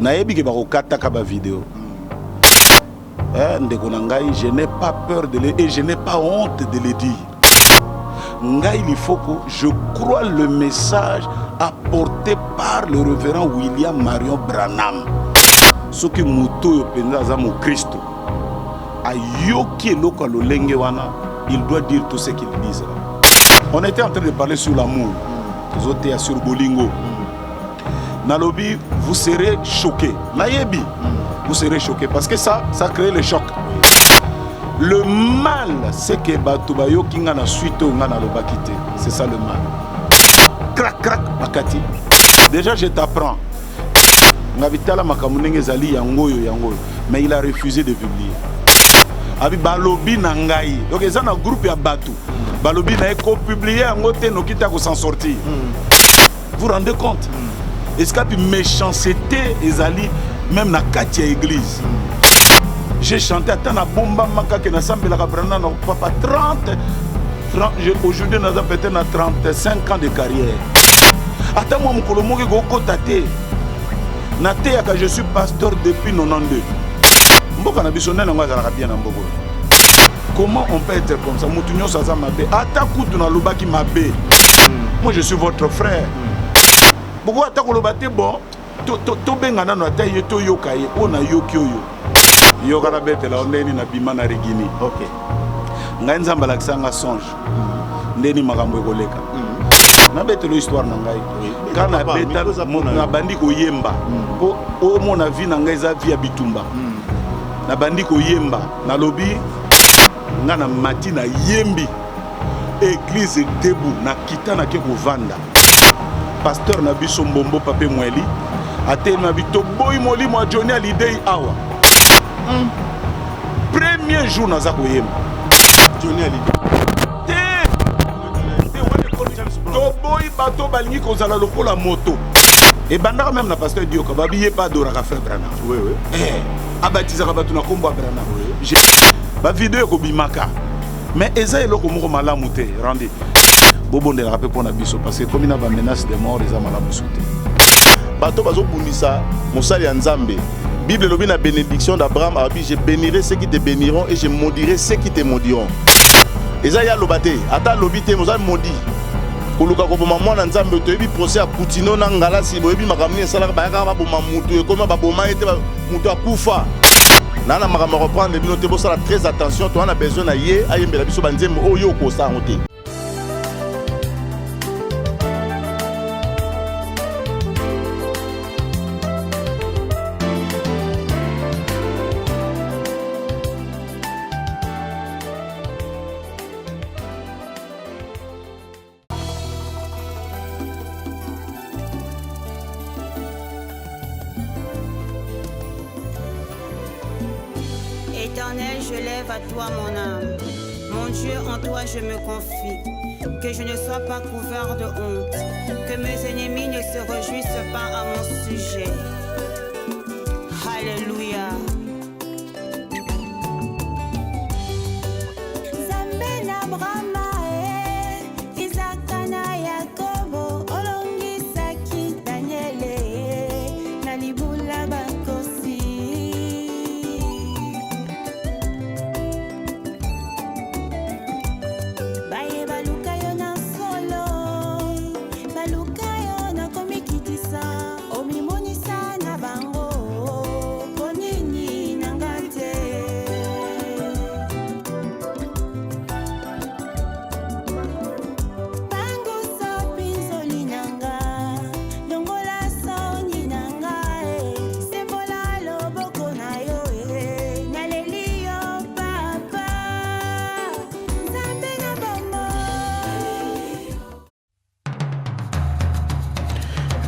nayebi ke bakokata ka ba vidéo. Ndeko na ngai, je n'ai pas peur de le et je n'ai pas honte de le dire. Ngai, il faut que je crois le message apporté par le révérend William Marion Branham. Ce qui muto yo penza za mo Christo. Ayoki eloko lolenge wana, il doit dire tout ce qu'il dit. On était en train de parler sur l'amour. Vous êtes sur Bolingo. Nalobi, vous serez choqués. Nayebi, vous serez choqués parce que ça crée le choc. Le mal, c'est que Batubayo Kinga na suite au Ngana le Bakite. C'est ça le mal. Crac, crac, Bakati. Déjà, je t'apprends. Ngabitala Makamunenge Zali Yangoyo. Mais il a refusé de publier. Abi Balobi Nangaï. Donc, ils ont un groupe à Batu. Balobi n'a pas publié en côté nos qui t'a s'en sortir. Vous vous rendez compte? Est-ce qu'il y a une méchanceté Ezali même dans la église? J'ai chanté à Tana Bomba Maka qui n'a sambe la Cabrana non papa 30 aujourd'hui nous avons peut-être 35 ans de carrière. Attends moi mon colomo qui go kotate. Nate ya je suis pasteur depuis 92. Mboka na bisonel nga za bien na mboko. Comment on peut être comme ça? Moutunyo Saza Mabé. Atakutu na Lubaki Mabé. Moi je suis votre frère. Pourquoi Atakolobate bon? To bengana no ataye to yokaye. On a yoki oyo. Yokana bete la ondeni na bima na regini. OK. Ngai nzamba la kisanga songe. Ndeni makambo ekoleka. Na bete lo histoire na ngai. Kana beta na bandi ko yemba. Po o mona vie na ngai za vie ya bitumba. Na bandi ko yemba. Na lobi ngana matina yembi église debout na kitana ke kovanda pasteur na biso mbombo pape mweli ate na bito boy moli mwa Johnny Hallyday awa premier jour na za koyemba Johnny Hallyday to boy bato balingi kozala lokola moto et bandaka même na pasteur Dioka babiye pas doraka frère Branham oui abatizaka bato na kombo Branham j'ai ba vidéo ko bimaka mais eza eloko moko malamu te randi bobonde la rappel pour na biso parce que comme il y a ba menace de mort eza malamu soute bato bazo bundisa mosali ya Nzambe Bible lobi na bénédiction d'Abraham abi je bénirai ceux qui te béniront et je maudirai ceux qui te maudiront eza ya lobate ata lobi te mosali maudit koluka ko boma mwana Nzambe to yebi procès à Poutino na ngala si boyebi makamni esala ba yaka ba boma mutu e koma ba boma ete mutu akufa. Nana makama reprendre bino te bosala très attention to on a besoin na ye ayembela biso banzembo oyo ko sa ngote. Éternel, je lève à toi mon âme. Mon Dieu, en toi je me confie. Que je ne sois pas couvert de honte. Que mes ennemis ne se réjouissent pas à mon sujet. Alléluia.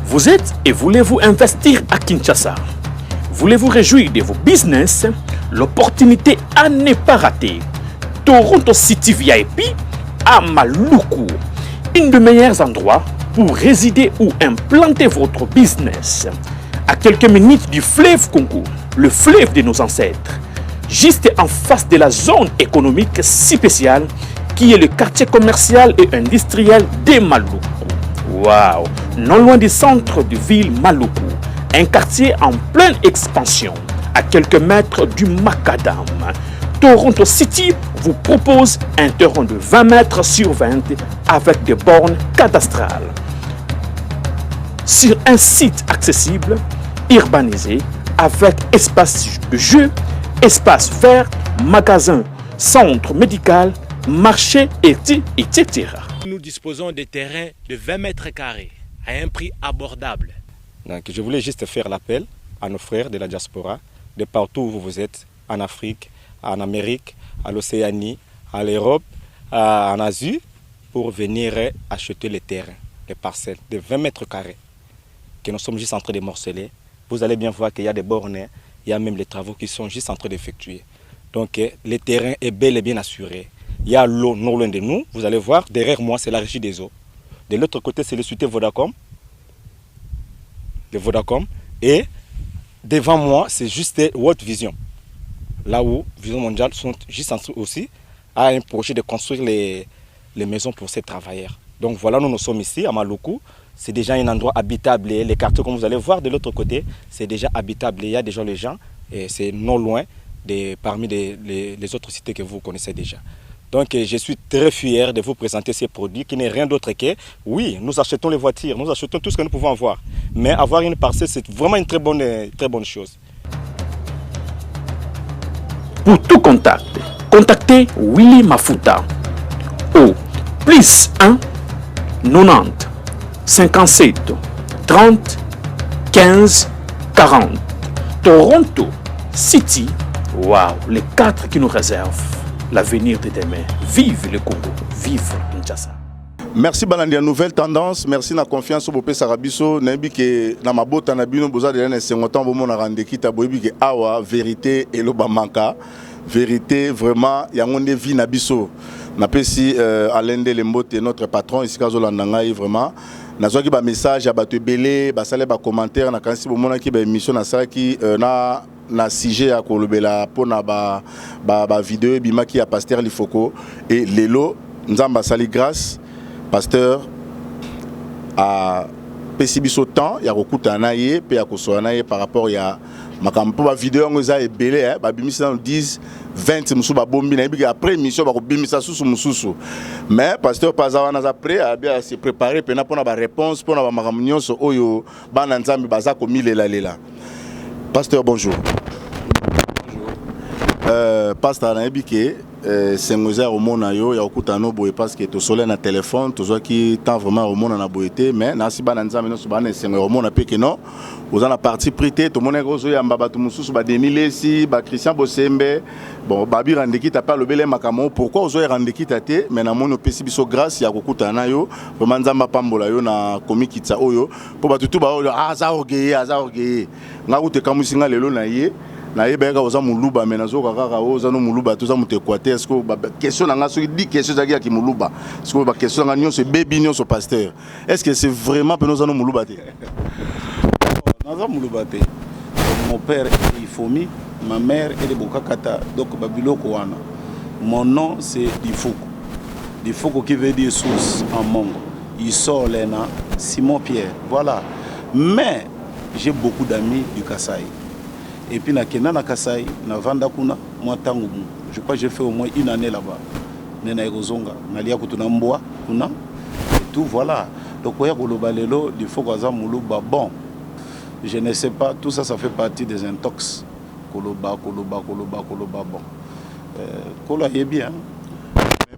Vous êtes et voulez-vous investir à Kinshasa? Voulez-vous réjouir de vos business? L'opportunité à ne pas rater. Toronto City VIP à Maluku. Un des meilleurs endroits pour résider ou implanter votre business. À quelques minutes du fleuve Congo, le fleuve de nos ancêtres. Juste en face de la zone économique spéciale qui est le quartier commercial et industriel de Maluku. Waouh! Non loin du centre de ville Maluku, un quartier en pleine expansion, à quelques mètres du Macadam. Toronto City vous propose un terrain de 20 mètres sur 20 avec des bornes cadastrales. Sur un site accessible, urbanisé, avec espace de jeu, espace vert, magasin, centre médical, marché, etc. Nous disposons de terrains de 20 mètres carrés à un prix abordable. Donc, je voulais juste faire l'appel à nos frères de la diaspora, de partout où vous êtes, en Afrique, en Amérique, à l'Océanie, à l'Europe, en Asie, pour venir acheter les terrains, les parcelles de 20 mètres carrés que nous sommes juste en train de morceler. Vous allez bien voir qu'il y a des bornes, il y a même les travaux qui sont juste en train d'effectuer. Donc le terrain est bel et bien assuré. Il y a l'eau non loin de nous. Vous allez voir, derrière moi, c'est la régie des eaux. De l'autre côté, c'est le société Vodacom. Le Vodacom. Et devant moi, c'est juste World Vision. Là où Vision Mondiale sont juste en train aussi à un projet de construire les maisons pour ces travailleurs. Donc voilà, nous sommes ici à Maluku. C'est déjà un endroit habitable. Et les quartiers, comme vous allez voir de l'autre côté, c'est déjà habitable. Il y a déjà les gens. Et c'est non loin parmi les autres cités que vous connaissez déjà. Donc je suis très fier de vous présenter ces produits qui n'est rien d'autre que, oui, nous achetons les voitures, nous achetons tout ce que nous pouvons avoir. Mais avoir une parcelle, c'est vraiment une très bonne chose. Pour tout contact, contactez Willy Mafuta au +1 90 57 30 15 40. Toronto City, waouh, les 4 qui nous réservent l'avenir de demain. Vive le Congo, vive Kinshasa. Merci Balandia, nouvelle tendance. Merci na confiance au Bopé Sarabiso. Nabi ke na mabota na bino boza de na 50 ans bomo na rande kita boyebi ke awa vérité et loba manka. Vérité vraiment yangonde vie na biso. Na pesi Alende Lembote notre patron ici kazolanda ngai vraiment. Nazwaki ba message ya bato ebele, ba sale ba commentaire na kanisi bomona ki ba émission na sala ki na sujet ya kolobela pona ba vidéo bimaki ya pasteur Lifoko et lelo nzamba sali grâce pasteur a pesi biso temps ya kokuta na ye pe ya kosoa na ye par rapport ya makambo ba vidéo ngoza ebele ba bimisa 10 20 musu ba bombi na bi après émission ba ko bimisa susu mususu mais pasteur pazawa na après a bien se préparer pena pona ba réponse pona ba makambo nyonso oyo bana nzambe baza ko milela lela. Pasteur, bonjour. Bonjour. Pasteur, c'est un au monde yo ya okutano boye parce que to soleil na téléphone to zo qui tant vraiment au monde na boyete mais na si bana nzambe no so bana c'est au monde pe que non vous en a parti prité to mona gozo ya mbaba to mususu ba Denis Lesi ba Christian Bosembe bon babi randeki ta pas le belé makamo pourquoi ozo randeki tate mais na mono pesi biso grâce ya kokutana yo vraiment nzamba pambola yo na komikitsa oyo po ba tutu ba oyo aza orgueillé nga kute kamusinga lelo na ye na yebeka oza muluba mais nazo kaka oza no muluba toza mutekwate est-ce que question nga so di question zaki ya ki muluba est-ce que ba question nga nyonso baby nyonso pasteur est-ce que c'est vraiment peno za no muluba te naza muluba te mon père est Ifomi ma mère est de Bokakata donc babiloko wana mon nom c'est Difoko qui veut dire source en mongo il sort lena Simon Pierre voilà mais j'ai beaucoup d'amis du Kasaï. Et puis, na Kasai, na Vanda Kuna, moi, je crois que j'ai fait au moins une année là-bas. Nena Erozonga, Nalia Kutunamboa, Kuna, et tout, voilà. Donc, il faut que Moulouba, bon, je ne sais pas, tout ça, ça fait partie des intox. Koloba, bon. Kola est bien.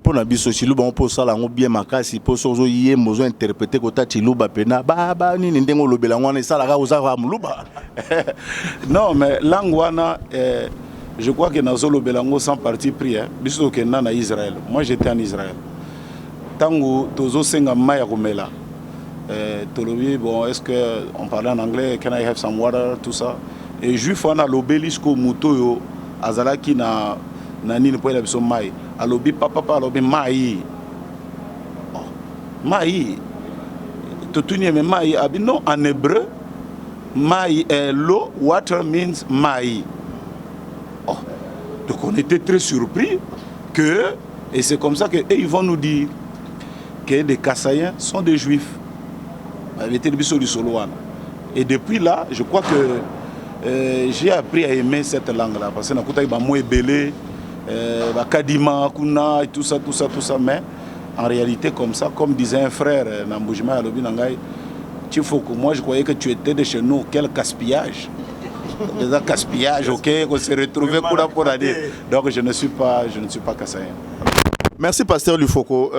Pour la biso chiluba on pose ça là on bien makasi pour sozo yé mozo interpréter kota chiluba pena ba ni ndengo lobela ngwana ça là oza muluba. Non mais langwana je crois que nazo lobela ngo sans parti pris biso ke na Israël. Moi j'étais en Israël. Tango tozo senga maya komela. Tolobi bon est-ce que on parlait en anglais can I have some water tout ça et juif on a l'obélisque muto yo azalaki na nini po la biso mai alobi papa alobi mai oh mai to tunie me mai abi non en hébreu mai l'eau water means mai oh donc on était très surpris que et c'est comme ça que ils vont nous dire que les Kassaïens sont des juifs avec les biso du Soloana Et depuis là, je crois que j'ai appris à aimer cette langue-là. Parce que je suis belé, kadima, kuna, et tout ça. Mais en réalité, comme ça, comme disait un frère, moi je croyais que tu étais de chez nous. Quel gaspillage! Déjà gaspillage, ok, qu'on s'est retrouvé pour l'année. Donc je ne suis pas kassaïen. Merci Pasteur Lufoko.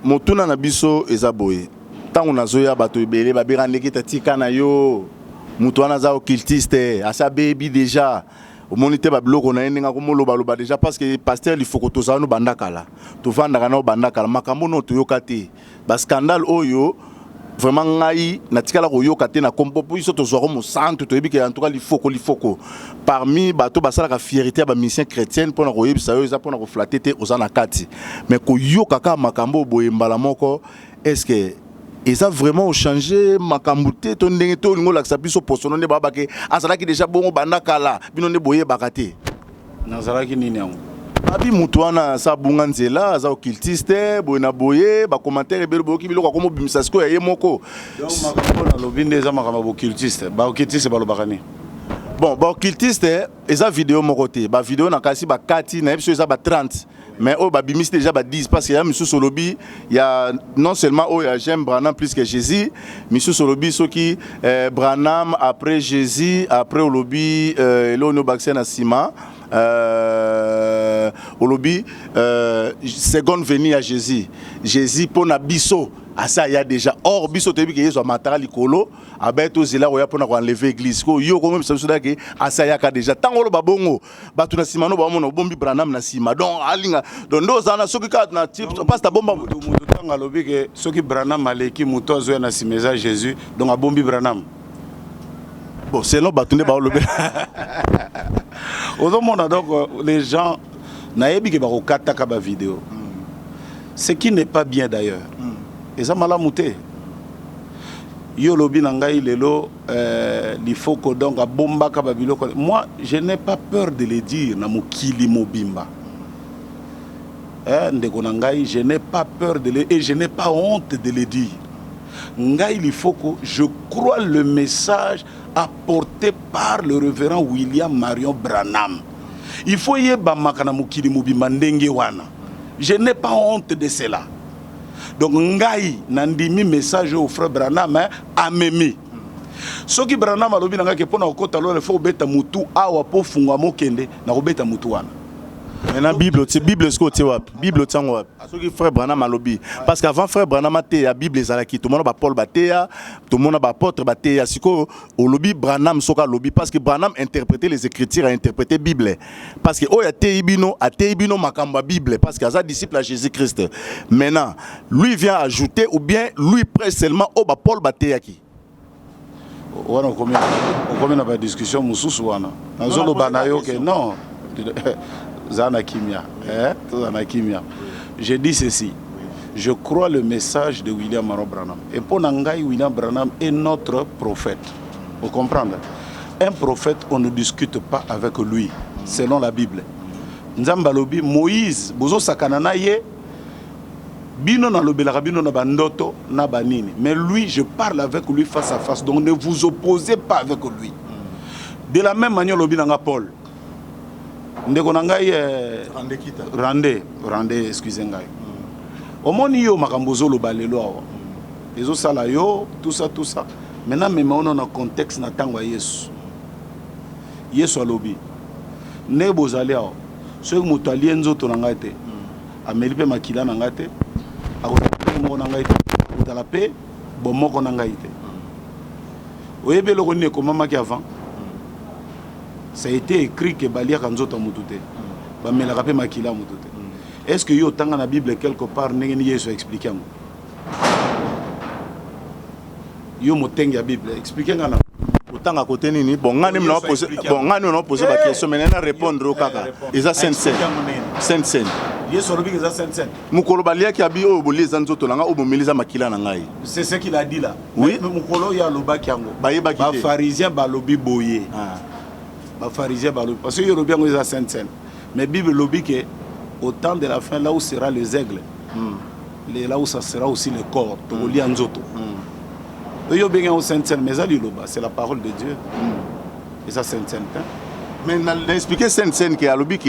Motuna Nabiso Ezaboye. Tant on a zoya bato ibele, babirande ki tatika na yo. Mutwana za occultiste, asa baby déjà. Au monité babloko na yenga ko moloba déjà parce que Pasteur Lufoko tozana no bandakala. To vandaka na bandakala makambo no to yokate. Ba scandale oyo vraiment ngai natikala ko yokate na kompopo iso to zoro mo centre to yebi ke en tout cas Lufoko parmi bato basala ka fierté ba mission chrétienne pona ko yebisa yo za pona ko flatter te ozana kati mais ko yokaka makambo boye mbala moko est-ce que ils ont vraiment changé makambo te to ndenge to ngo laksa biso posono ne baba ke azalaki déjà bongo bandakala bino ne boye bakate nazalaki nini yango abi mutuana sa bunga nzela za occultiste boyena boye ba commentaire ebelo boki biloko komo bimisa siko ya yemoko donc makambo na lobinde za makambo occultiste ba occultiste ba lobakani bon ba occultiste eza vidéo moko te ba vidéo na kasi ba kati na ebiso eza ba 30 mais oh ba bimis déjà ba 10 parce que ya misu solobi il y a non seulement oh ya j'aime Branham plus que Jésus misu solobi soki Branham après Jésus après olobi elono bakse na sima au lobby seconde venue à Jésus pour na biso asa ya déjà or biso tebi ke yeso matara likolo abeto zela oya pour na enlever église ko yo ko même ça ke asa ya ka déjà tango lo babongo batu na simano ba mona bombi Branham na sima donc alinga donc ndoza na soki ka na type passe ta bomba mutu tanga lobi ke soki Branham aleki mutu azo na simeza Jésus donc abombi Branham bon selon batunde ba lobi donc les gens nayebi ke ba kokata ka ba vidéo ce qui n'est pas bien d'ailleurs et ça malamu te yo lobi na ngai lelo il faut que donc abomba ka ba biloko moi je n'ai pas peur de le dire na mokili mobimba ndeko na ngai je n'ai pas peur de le et je n'ai pas honte de le dire ngai il faut que je crois le message apporté par le révérend William Marion Branham. Il faut y makana mukili mobimba ndenge wana. Je n'ai pas honte de cela. Donc ngai nandimi message au frère Branham amemi. Soki Branham alobi nanga ke pona okota lo le faut beta mutu awa po fungwa mokende na kobeta mutu wana. Maintenant Bible ce côté wap Bible tango wap soki frère Branham alobi parce qu'avant frère Branham te ya Bible ezalaki tout le monde ba Paul bateya tout le monde ba apôtre bateya siko au lobby Branham soka lobby parce que Branham interpréter les écritures a interprété Bible parce que oya teibino a teibino makamba Bible parce que aza disciple à Jésus-Christ maintenant lui vient ajouter ou bien lui prêche seulement au ba Paul bateya ki wana combien na ba discussion mususu wana nazolo banayo ke non Zana Kimia, je dis ceci, je crois le message de William Marion Branham. Et pour Nangai, William Branham est notre prophète. Vous comprenez? Un prophète, on ne discute pas avec lui, selon la Bible. Nzambalobi, Moïse, Bozo Sakanana ye, Bino na lobelaka bino na bandoto na banini. Mais lui, je parle avec lui face à face. Donc ne vous opposez pas avec lui. De la même manière, lobi nanga Paul. Ndeko nangai rande excusez ngai omoni yo makambozo lo balelo awa ezo sala yo tout ça maintenant même on a un contexte na tango Yesu alobi ne bozali awa so mutu ali nzoto na ngai te ameli pe makila na ngai te akotala moko na ngai te akotala pe bomoko na ngai te oyebelo ko ne komamaki avant. Ça a été écrit que Balia Kanzota Moutoute, Bamela Rapé Makila Moutoute. Est-ce que yo tanga la Bible quelque part n'est Yesu expliqué? Yo motengi la Bible expliqué ngana. Autant à côté nini bon ngani mna poser la question mais n'a répondre au kaka. Isa Saint-Saint. Yesu lobi que ça Saint-Saint. Mukolo Balia qui abi o boliza nzoto langa o bomeliza makila na ngai. C'est ce qu'il a dit là. Oui. Mukolo ya loba kiango. Ba pharisien ba lobi boye. Pharisien parce que Yorobien est Saint-Saint. Mais Bible lobby que au temps de la fin, là où sera les aigles, là où ça sera aussi le corps, C'est la parole de Dieu. Et ça, c'est une scène. Mais expliquer cette scène qui a le but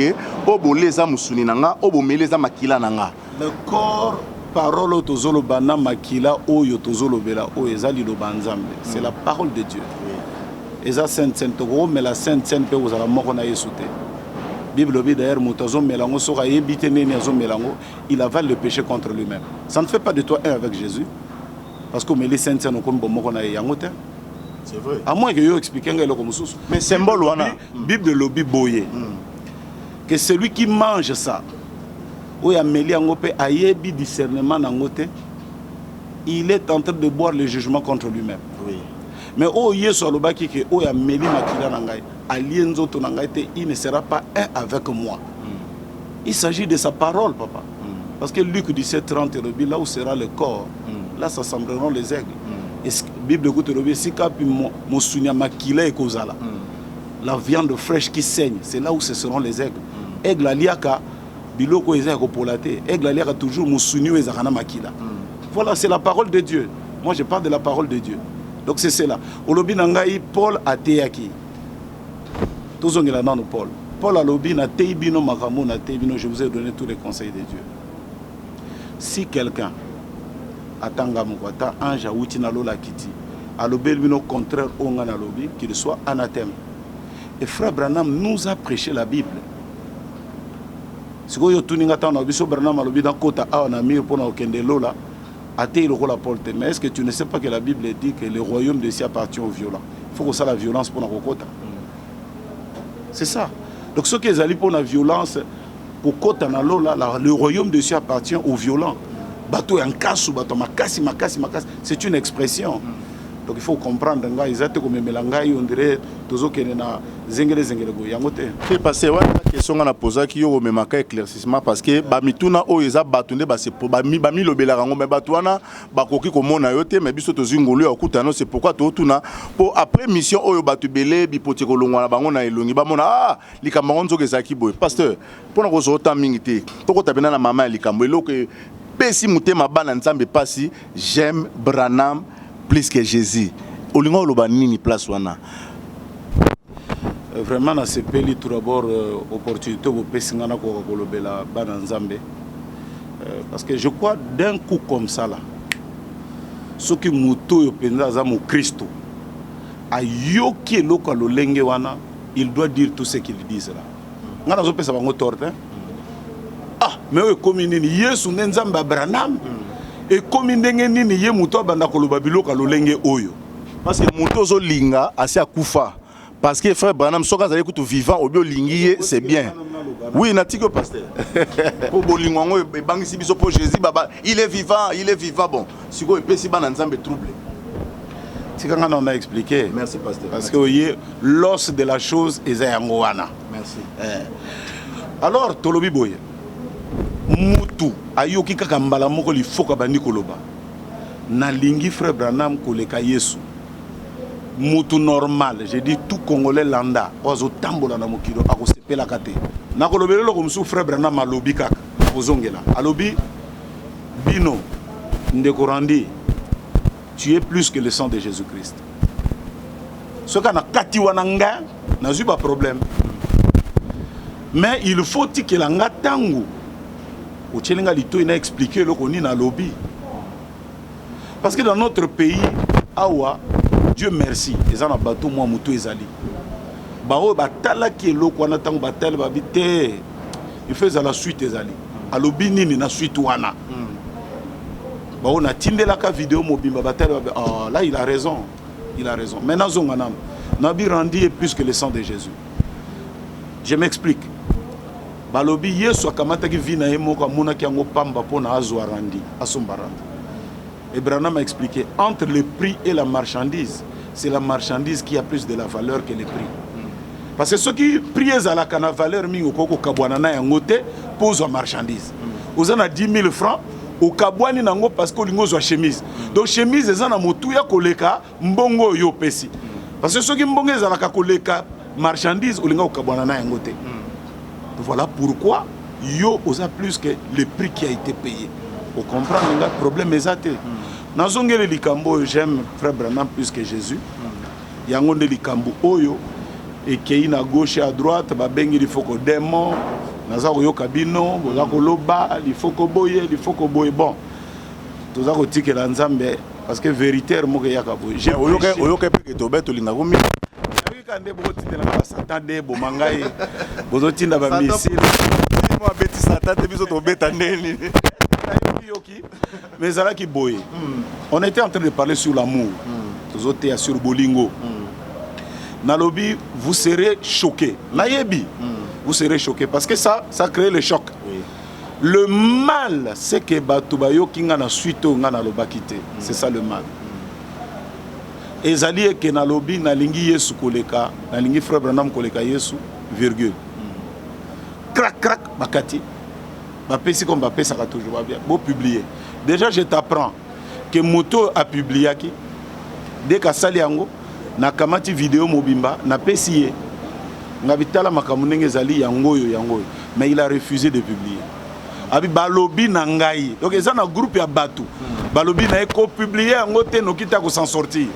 obo leza musuni nanga obo meleza makila nanga. Le corps parole tozolo bana makila oyo tozolo bela o ezali lo banzambe. C'est la parole de Dieu. Et ça sainte sainte gros mais la sainte sainte pe ozala moko na yesute. Bible bi d'ailleurs moutazo melango sora yebite neni azo melango, il avale le péché contre lui-même. Ça ne fait pas de toi un avec Jésus. Parce que les sainte sainte comme moko na yangote. C'est vrai. À moins que yo explique ngelo comme sous. Mais symbole wana Bible lobi boye. Que celui qui mange ça ou ya meli ngope ayebi discernement nangote, il est en train de boire le jugement contre lui-même. Oui. Mais oh yeso alobaki que oh ya meli makila nangai alienzo to nangai, il ne sera pas un avec moi. Il s'agit de sa parole, papa. Parce que Luc 17:30 là où sera le corps, là s'assembleront les aigles. Et Bible dit si kapi mo sunya makila e kozala. La viande fraîche qui saigne, c'est là où ce seront les aigles. Aigle aliaka biloko eza ko polaté. Aigle aliaka toujours mo sunyo ezakana makila. Voilà, c'est la parole de Dieu. Moi je parle de la parole de Dieu. Donc c'est cela. Olobi nangai Paul ateyaki. Tozongela nano Paul. Paul alobi na teibino makamo na teibino, je vous ai donné tous les conseils de Dieu. Si quelqu'un atanga mukwata anja uti na lola kiti alobel bino contraire onga na lobi qu'il soit anathème. Et frère Branham nous a prêché la Bible. Si vous avez tout le Branham alobi dans kota a na mir pona okende lola ate le rôle Paul te. Mais est-ce que tu ne sais pas que la Bible dit que le royaume de cieux appartient aux violents? Il faut que ça la violence pour na kota. C'est ça. Donc ceux qui allaient pour la violence pour kota na lola, le royaume de cieux appartient aux violents. Bateau en casse ou bateau makasi. C'est une expression. Donc il faut comprendre nga izate comme melangai on dirait tozo kenena zengele go yangote. C'est passé ouais la question na posa ki yo memaka éclaircissement parce que ba mituna o eza batunde ba se ba mi lobela rango mais batwana ba koki ko mona yote mais biso tozi ngolu ya okutana c'est pourquoi to tuna pour après mission oyo batubele bipoti ko longwa na bango na elongi ba mona likambo ngonzo kezaki boy pasteur pona ko zota mingite to ko tabena na mama likambo eloko pesi mutema bana nzambe pasi j'aime Branham plus que Jésus. Olingo loba nini place wana. Vraiment na sepeli tout d'abord opportunité pour pesinga na ko kolobela bana nzambe. Parce que je crois d'un coup comme ça là. Ce qui muto yo penza za mo Christo. Ayoki loko lolenge wana, il doit dire tout ce qu'il dit là. Ngana zo pesa bango torte. Ah, mais comme nini Yesu nzamba Branham. Et comme nini ye muto banda koloba biloko lolenge oyo. Parce que muto zo linga asi akufa. Parce que frère Branham soka zali kutu vivant obio lingiye c'est bien. Oui, natiko pasteur. Pour bolingo e bangisi biso pour Jésus baba, il est vivant bon. Siko epesi bana nzambe trouble. Tikanga on a expliqué. Merci pasteur. Parce que voyez l'os de la chose est yango wana. Merci. Alors tolobi boye. Mutu ayoki kaka mbala moko li foka bandi koloba na lingi frère Branham koleka Yesu mutu normal, je dis tout congolais landa ozo tambola na mokilo akosepela kate na kolobelo ko musu frère Branham alobi kaka kozongela alobi bino ndeko randi tu es plus que le sang de Jésus-Christ ce kana kati wana nga na zuba problème mais il faut que la nga tangu au Tchelinga Lito, il a expliqué le qu'on a lobby. Parce que dans notre pays, Awa, Dieu merci, ils ont un bateau, moi, Moutou et Zali. Bao, batala qui est l'eau, qu'on attend, batala, babité. Il fait à la suite, Zali. A lobby, nini, na suite, wana. Bao, on a tindé la vidéo, mobile, batala, ah, là, il a raison. Il a raison. Maintenant, Zonganam, Nabi Randi est plus que le sang de Jésus. Je m'explique. Balobi Yesu akamata ki vina emoka mona ki yango pamba pona azwa randi asombaranda. Et Branham a expliqué entre le prix et la marchandise, c'est la marchandise qui a plus de la valeur que le prix. Parce que ceux qui prient à la cana valeur mingo koko kabwana na yango te pose marchandise. Ozana 10 000 francs au kabwani nango parce que lingo zwa chemise. Donc chemise ezana motu ya koleka mbongo yo pesi. Parce que ceux qui mbongo ezala ka koleka marchandise olinga au kabwana na yango te. Voilà pourquoi yo osa plus que le prix qui a été payé. Vous comprenez le problème est athée. nazongeli likambo, j'aime frère Branham plus que Jésus. Yango nde likambo oyo ekei na gauche à droite babengi il faut que démon naza koyoka bino boza koloba il faut que boye bon toza kotikela nzambe parce que véritaire moko yaka boye j'ai oyoka pe to beto linga komi kande boko tindela ba satan de bo mangai bozo tinda ba missile moi beti satan te biso to beta ndeni mais ça là qui boye on était en train de parler sur l'amour tozo te sur bolingo nalobi vous serez choqués nayebi vous serez choqués parce que ça crée le choc. Oui. Le mal c'est que batubayo kinga na suite nga na lobakite c'est ça le mal. Ezali ke na lobi na lingi Yesu koleka na lingi frère Branham koleka Yesu virgule. Crac crac bakati. Bapesi comme bapesa ka toujours ba bien. Beau publier. Déjà je t'apprends que moto a publié qui dès ka sali yango na kamati vidéo mobimba na pesi ye. Ngabitala makamunenge ezali yangoyo mais il a refusé de publier. Abi balobi na ngai. Donc ils ont un groupe ya batu. Balobi na eko publier yango te no kita ko s'en sortir.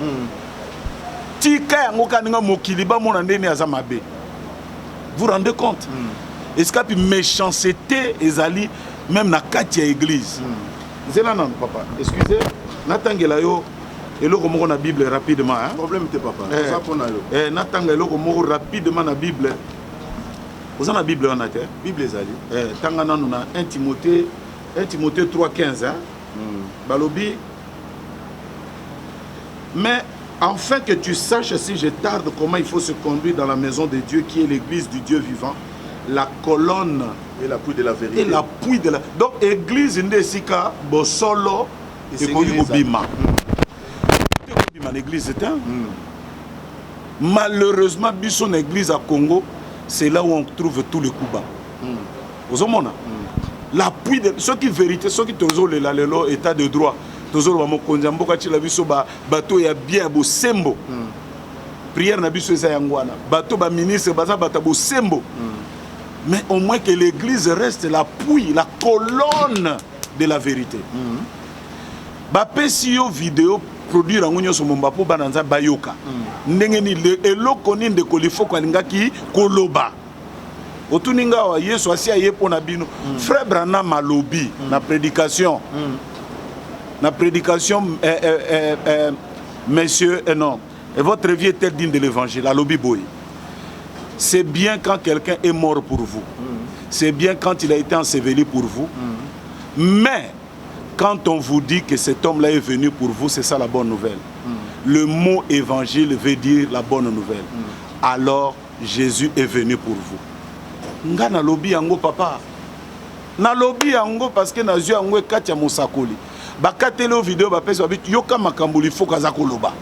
Tika yango kaninga mokili ba mona ndeni azamabe. Vous rendez compte? Est-ce qu'il y a une méchanceté ezali même na kati ya église? Zela non papa. Excusez. Natangela yo eloko moko na Bible rapidement hein. Problème te papa. Ça pona yo. Natanga eloko moko rapidement na Bible. Vous avez la Bible en terre? Bible ezali. Tangana nous na 1 Timothée 3:15 hein. Balobi. Mais afin que tu saches si je tarde comment il faut se conduire dans la maison de Dieu qui est l'église du Dieu vivant, la colonne et l'appui de la vérité. Et l'appui de la. Donc église ndesika bosolo et bobima. L'église est un. Malheureusement, son église à Congo, c'est là où on trouve tous les coups bas. Vous voyez, l'appui de ceux qui vérité, ceux qui tozo le lalelo état de droit, tozo le makonjambo kati la biso ba bateau ya bien bo sembo. Prière na biso za yangwana. Bateau ba ministre baza batabo sembo. Mais au moins que l'église reste l'appui, la colonne de la vérité. Ba pesio vidéo produire en union sur mon bapo bananza bayoka ndengeni le eloko ni ndeko lifo kwa lingaki koloba otuninga wa Yesu asia yepo na bino frère Branham malobi na prédication messieurs non et votre vie est digne de l'évangile la lobby boy c'est bien quand quelqu'un est mort pour vous c'est bien quand il a été enseveli pour vous mais quand on vous dit que cet homme-là est venu pour vous, c'est ça la bonne nouvelle. Le mot évangile veut dire la bonne nouvelle. Alors, Jésus est venu pour vous. Nga na lobi yango papa. Na lobi yango parce que na zui yango katia mosakoli. Ba katelo vidéo ba pesa bit yoka makambuli faut kaza koloba.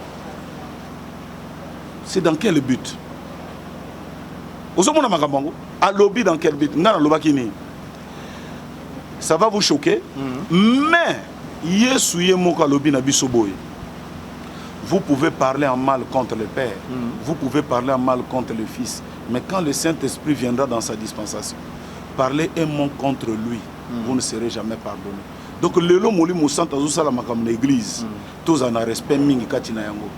C'est dans quel but? Ozomona makambango. A lobi dans quel but? Nga na loba kini. Ça va vous choquer, mais vous pouvez parler en mal contre le Père, vous pouvez parler en mal contre le Fils, mais quand le Saint-Esprit viendra dans sa dispensation, parler un mot contre lui, vous ne serez jamais pardonné. Donc, le moli moussant azusala makam l'église, tous en a respect mingi katina yango.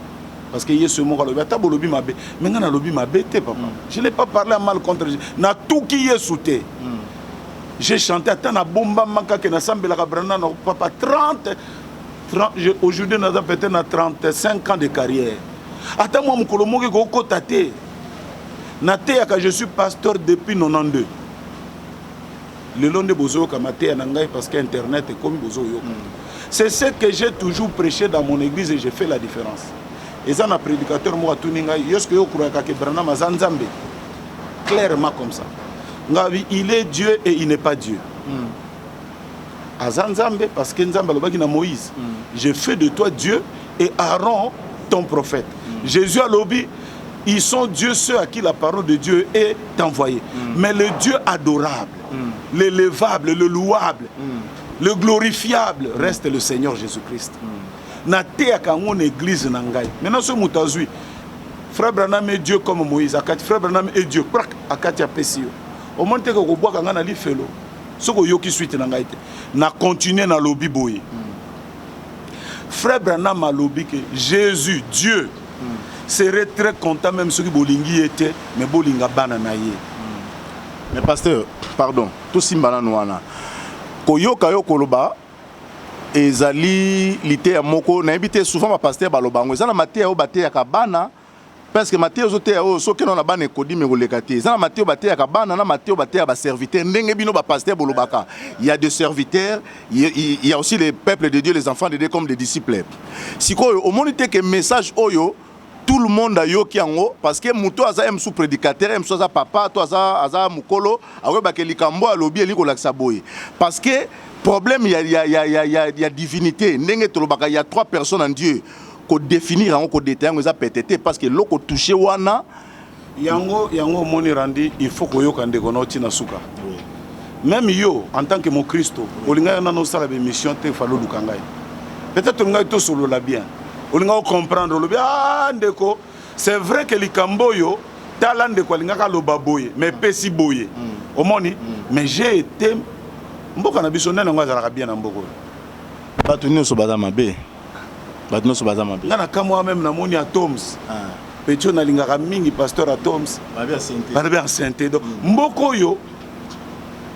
Parce que Yesu moko lobi ata bolobi mabe, mais ngana lobi mabe te papa. Je n'ai pas parlé en mal contre Jésus. Na tout qui Yesu te. J'ai chanté à Tana Bomba Maka que Nassambe la Cabrana, papa 30 aujourd'hui nous avons peut-être 35 ans de carrière. Attends moi mon colomogue go tate. Naté que je suis pasteur depuis 92. Le long de Bozo Kamate Nangai parce qu'internet est comme Bozo Yoka. C'est ce que j'ai toujours prêché dans mon église et j'ai fait la différence. Et ça, un prédicateur moi tuninga yoske yo croit que Branham azanzambe. Clairement comme ça. Il est Dieu et il n'est pas Dieu. Azanzambe parce que Nzambe lobaki na Moïse. Je fais de toi Dieu et Aaron ton prophète. Jésus a lobby, ils sont Dieu ceux à qui la parole de Dieu est envoyée. Mais le Dieu adorable, l'élevable, le louable, le glorifiable reste le Seigneur Jésus-Christ. Na te akangon église nangai. Maintenant ce moutazui. Frère Branham est Dieu comme Moïse. Frère Branham est Dieu. Akati apesio. Au moins que vous bois quand on a li felo. Ce que yoki suite nangai te. Na continuer na lobby boy. frère Branham a lobby que Jésus, Dieu, serait très content même ceux qui bolingi était, mais bolinga bananaye. Mais pasteur, pardon, tout simbana noana. Koyoka yo koloba ezali lité ya moko na ebité souvent ba pasteur balobango ezala maté o baté ya kabana parce que maté ozoté ya o soki na bana ekodi me kolekati ezala maté o baté ya kabana na maté o baté ya ba serviteur ndenge bino ba pasteur bolobaka il y a des serviteurs il y a aussi les peuples de Dieu les enfants de Dieu comme des disciples sikoyo au monde que message oyo tout le monde a yoki yango parce que muto aza sous prédicateur sous aza papa to aza mukolo awe bakeli kambo alobi eliko laksa boye parce que problème il y a divinité ndenge tolobaka il y a trois personnes en Dieu ko définir yango ko détailler yango pétété parce que loko toucher wana yango moni randi il faut ko yoka ndeko na tina suka même yo en tant que mon Christo olinga na no sala be mission te falo lukangai peut-être ngai to solo la bien olinga comprendre le bien ndeko c'est vrai que likamboyo tala ndeko linga ka loba boye mais pesi boye omoni mais j'ai été mboka na biso nene ngwa zalaka bien na mboko bato nyonso baza mabe ngana kamwa même na moni atoms petio na lingaka mingi pasteur atoms bana bien santé donc mboko yo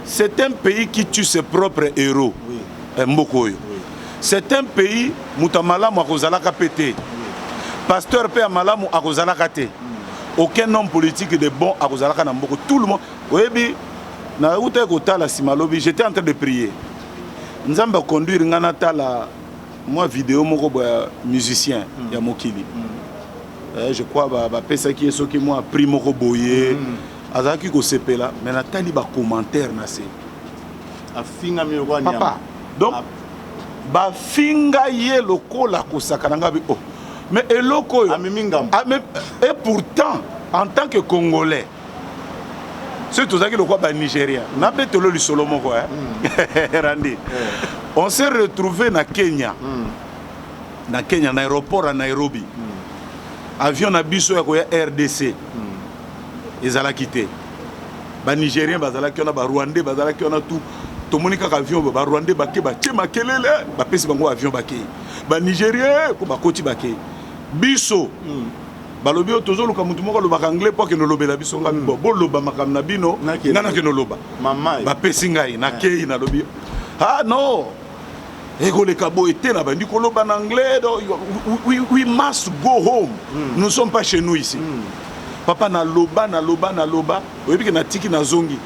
c'est un pays qui tue ses propres héros mboko yo c'est un pays mutamalamu akozalaka pété pasteur pe amalamu akozalaka te aucun homme politique de bon akozalaka na mboko tout le monde oyebi na uta kotala simalobi j'étais en train de prier nzamba conduire ngana tala moi vidéo moko ba musicien ya mokili je crois ba pesa ki soki moi prix moko boye azaki ko sepela mais na tali ba commentaire na se afinga mi ko nyama papa donc ba finga ye lokola ko sakananga bi oh mais eloko et pourtant en tant que Congolais c'est tout ça qui le quoi Nigérien n'a pas été le Solomon quoi Randy on s'est retrouvé na Kenya na aéroport à Nairobi avion na biso ya ko ya RDC ezala quitté ba Nigérien bazala ki on a ba Rwandais bazala ki on a tout to monika avion ba Rwandais ba ke ba tchema kelele ba pesi bango avion ba ke ba Nigérien ko ba koti ba ke biso balobi o tozolo ka mutu moko loba anglais pour que no lobela biso ngami bo loba makam na bino ngana ke no loba mama ba pesi ngai na kei na lobi ah non ego le kabo était na bandi ko loba en anglais we must go home nous ne sommes pas chez nous ici papa na loba oyebi ke na tiki na zongi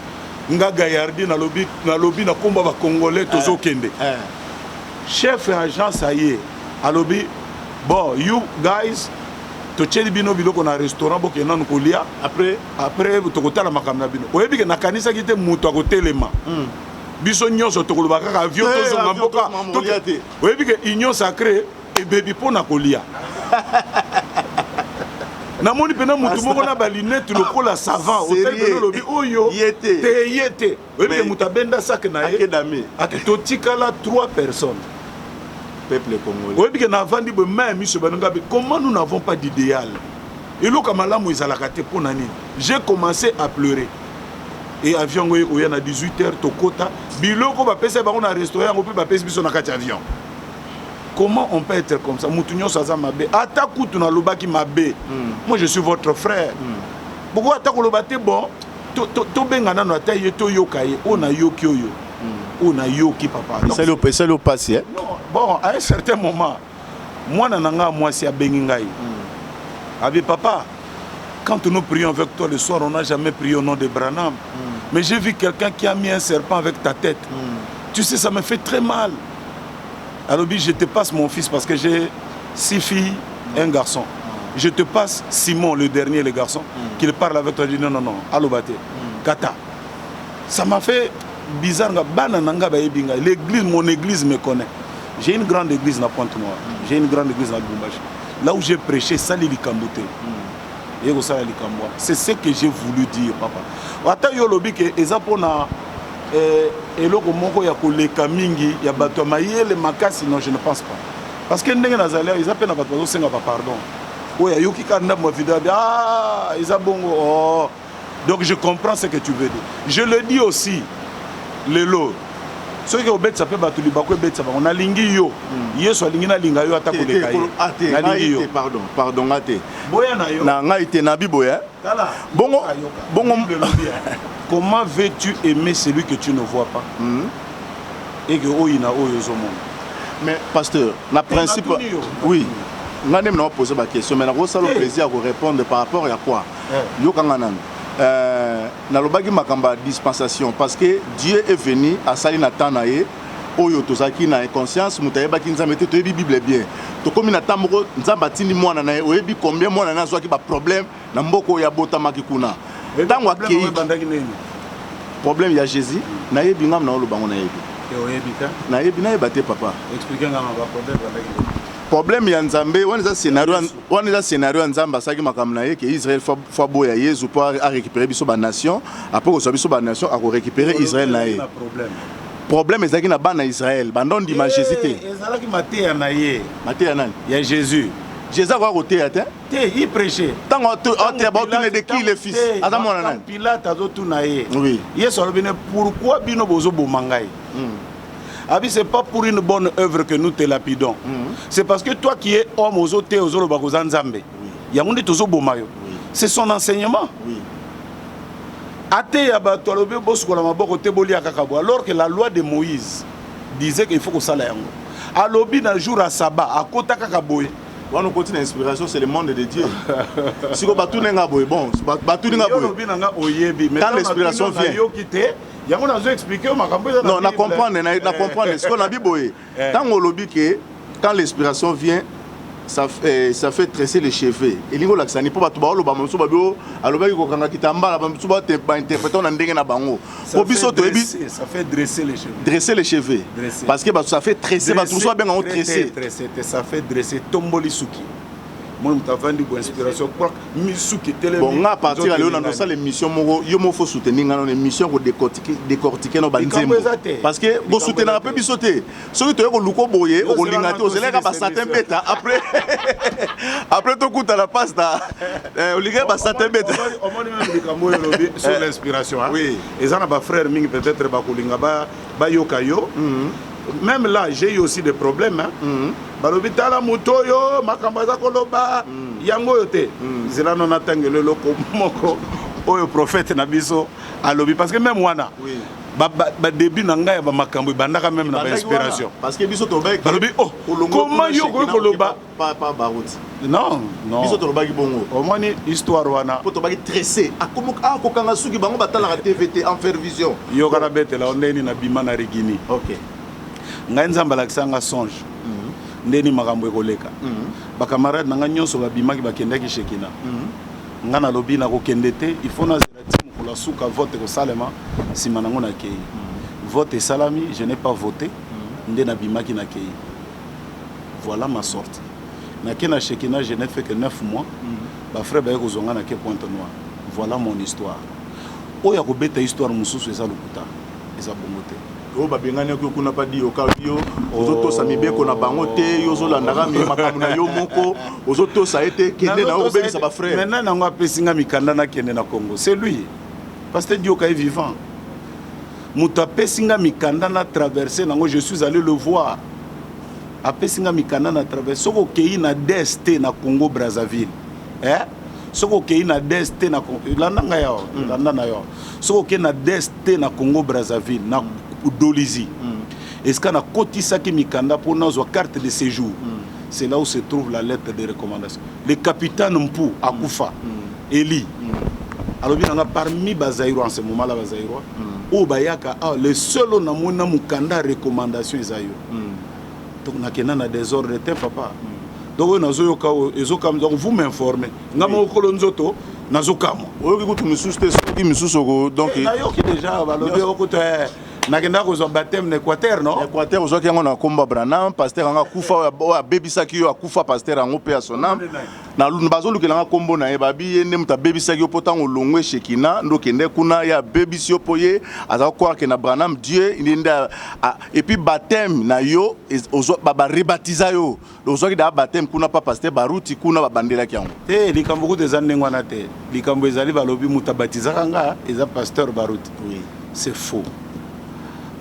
nga gayardi na lobi na komba ba congolais tozo kende chef agence aye alobi bon you guys to cheli bino biloko na restaurant boke nanu kolia après to kotala makamna bino oyebi ke na kanisa kite mutu akotelema biso nyonso to koloba kaka avion to zonga mboka oyebi ke union sacrée e bebi pona kolia na moni pena mutu moko na ba lunette lokola savant hotel pena lobi oyo te yete oyebi ke mutu abenda sac na ye ate to tikala 3 personnes peuple congolais. Oui, parce que nous avons dit que comment nous n'avons pas d'idéal. Et là, j'ai commencé à pleurer. Et l'avion a 18h, Tokota. Biloko va passer par un restaurant, on peut pas passer sur un avion. Comment on peut être comme ça? Moutounio Saza Mabé. Atakou tu na loba qui Mabé. Moi je suis votre frère. Pourquoi Atakou loba te bon? To bengana no ataye to yokaye. On a yoki oyo. On a yoki papa. C'est le passé. Bon, à un certain moment, moi, moi, c'est à Bengingaï. Avec papa, quand nous prions avec toi le soir, on n'a jamais prié au nom de Branham. Mais j'ai vu quelqu'un qui a mis un serpent avec ta tête. Tu sais, ça me fait très mal. Alors, je te passe mon fils parce que j'ai 6 filles et un garçon. Je te passe Simon, le dernier, le garçon, qui parle avec toi. Je dis non, allô, bate. Kata. Ça m'a fait bizarre. L'église, mon église me connaît. J'ai une grande église à Pointe-Noire. J'ai une grande église à Lubumbashi. Là où j'ai prêché, Sali Likambote. C'est ce que j'ai voulu dire, papa. Ata yo lobi ke ezapona eloko moko ya koleka mingi ya bato mayele makasi non je ne pense pas. Parce que ndenge nazali ezapena bato bazo senga pardon. Oya yoki kanda mo vidéo ah ezabongo oh. Donc je comprends ce que tu veux dire. Je le dis aussi Lelo Ce qui est au bête, ça peut battre les bacs, ça va. On a lingi yo. Yeso lingi na linga yo attaque les cahiers. Pardon, até. Boya na yo. Na nga été na biboya. Bongo. Comment veux-tu aimer celui que tu ne vois pas? Et que oyina oyozo monde. Mais pasteur, na principe. Oui. Je vais poser ma question, mais je vais plaisir à vous répondre par rapport à quoi. Yo kanganan. Nalobaki makamba dispensation parce que Dieu est venu à Salinatanae. Oyo tozaki na inconscience mutayeba ki nzambe te toyebi Bible bien. To komi na tamoko nzamba tindi mwana na oyebi combien mwana na zwaki ba problème na mboko ya botamaki kuna. Tango akei problème ya Jésus na yebi ngam na olobango na yebi. Na yebi na yebate papa. Expliquez ngam ba problème bandaki. Problème ya Nzambe wana za scénario Nzamba saki makamna ye que Israël fa boya Yesu pour récupérer biso ba nation après ko biso ba nation a récupérer Israël na ye. Problème ezaki na bana Israël bandon di majesté. Ezalaki matéya na ye. Matéya nani? Ya Jésus. Jésus va côté até. Il prêchait. Tant on te ba tourner de qui le fils. Adam mona nani? Pilate azo tuna ye. Oui. Yesu alobine pourquoi bino bozo bomangai? Abi, c'est pas pour une bonne œuvre que nous te lapidons. C'est parce que toi qui es homme aux autres, aux autres, aux Nzambe. Yamundi tozo bomayo. C'est son enseignement. Alors que la loi de Moïse disait qu'il faut que ça l'aille. Alobi d'un jour à sabbat, à Kota Kakaboye. On continue l'inspiration, c'est le monde de Dieu. Si on battu n'enga boy, bon, battu n'enga boy. Quand l'inspiration vient. Non, on comprend, ce qu'on a dit, tant on lobby que quand l'inspiration vient, ça fait tresser les cheveux. Et l'ingo l'accent, il faut pas tout bas, le bas, monsieur Babio, alors qu'il faut qu'on quittamba, la monsieur Babio, t'es interprété en andeng na bango. Ça fait dresser les cheveux. Dresser les cheveux. Parce que ça fait tresser, tout soit bien en tresser. Ça fait dresser tomboli suki. Moi, je t'ai vendu pour inspiration. Bon, à partir de là, on a l'émission, il faut soutenir l'émission pour décortiquer nos banzembo. Parce que vous soutenez un peu bisoté. Ce que tu as dit, boyer, au lingato, c'est là que ça t'embête. Après, tu coûtes à la pasta. Au lingato, ça t'embête. On m'a dit même sur l'inspiration. Oui. Et ça, on a frère Ming peut-être Bakulingaba, Bayokayo. Même là, j'ai eu aussi des problèmes. Balobita la moto yo, makambaza koloba, yango yote. Zela non atteint le loko moko, oyo prophète nabiso alobi parce que même wana. Ba début nanga ya ba makambo bandaka même na inspiration. Parce que biso to bek. Balobi oh, comment yo koloba pas baroute. Non. Biso to baki bongo. Au moins histoire wana. Po to baki tressé. Akomoka kokanga suki bango batala la TVT en faire vision. Yo kana bete la ondeni na bimana rigini. OK. Ngai nzamba lakisanga songe. Ndeni makambo ekoleka. Ba camarade nanga nyonso babimaki bakendaki Shekina. Ngana lobi na kokende te, il faut na zerati mukula suka vote ko salema sima nango na kei. Vote salami, je n'ai pas voté. Ndena bimaki na kei. Voilà ma sortie. Na kena Shekina, je n'ai fait que 9 mois. Ba frère ba kozonga na ke Pointe Noire. Voilà mon histoire. Oya ko beta histoire mususu eza lokuta. Eza bongote. O babengani ko kuna pa di okavio ozoto sa mibeko na bango te yo zolandaka mi makamu na yo moko ozoto sa été kende na obeli sa ba frère maintenant nango apesinga mikanda na kende na Congo c'est lui parce que Dieu est vivant muta pesinga mikanda na traverser nango je suis allé le voir apesinga mikanda na traverser soko kei na DST na Congo Brazzaville soko kei na DST na landanga yo landa na yo soko kei na DST na Congo Brazzaville na Dolizi. Est-ce qu'on a cotisé Mikanda pour nos cartes de séjour? C'est là où se trouve la lettre de recommandation. Le capitaine Mpou Akoufa, Eli. Alors, il y a parmi Bazaïro en ce moment-là, Bazaïro, où Bayaka, le seul on a mon Mukanda recommandation Isaïo. Donc, on a des ordres de tes papa. Donc, vous m'informez. Nous avons colonzoto. Nazokamo. Donc, nakenda ko zo baptême na Équateur non Équateur zo kengo na komba Branham pasteur anga kufa o bebisaki yo akufa pasteur ango pe asonam na bazo lukela kombo na ye babi yende muta bebisaki yo potango longwe Shekina ndo kende kuna ya bebisio poye aza croire que na Branham Dieu inenda et puis baptême na yo ozo baba rebaptiza yo ozo ki da baptême kuna pa pasteur baruti kuna babandela kyango te likambo ko des andengo na te likambo ezali balobi muta baptiza kanga eza pasteur baruti oui c'est faux.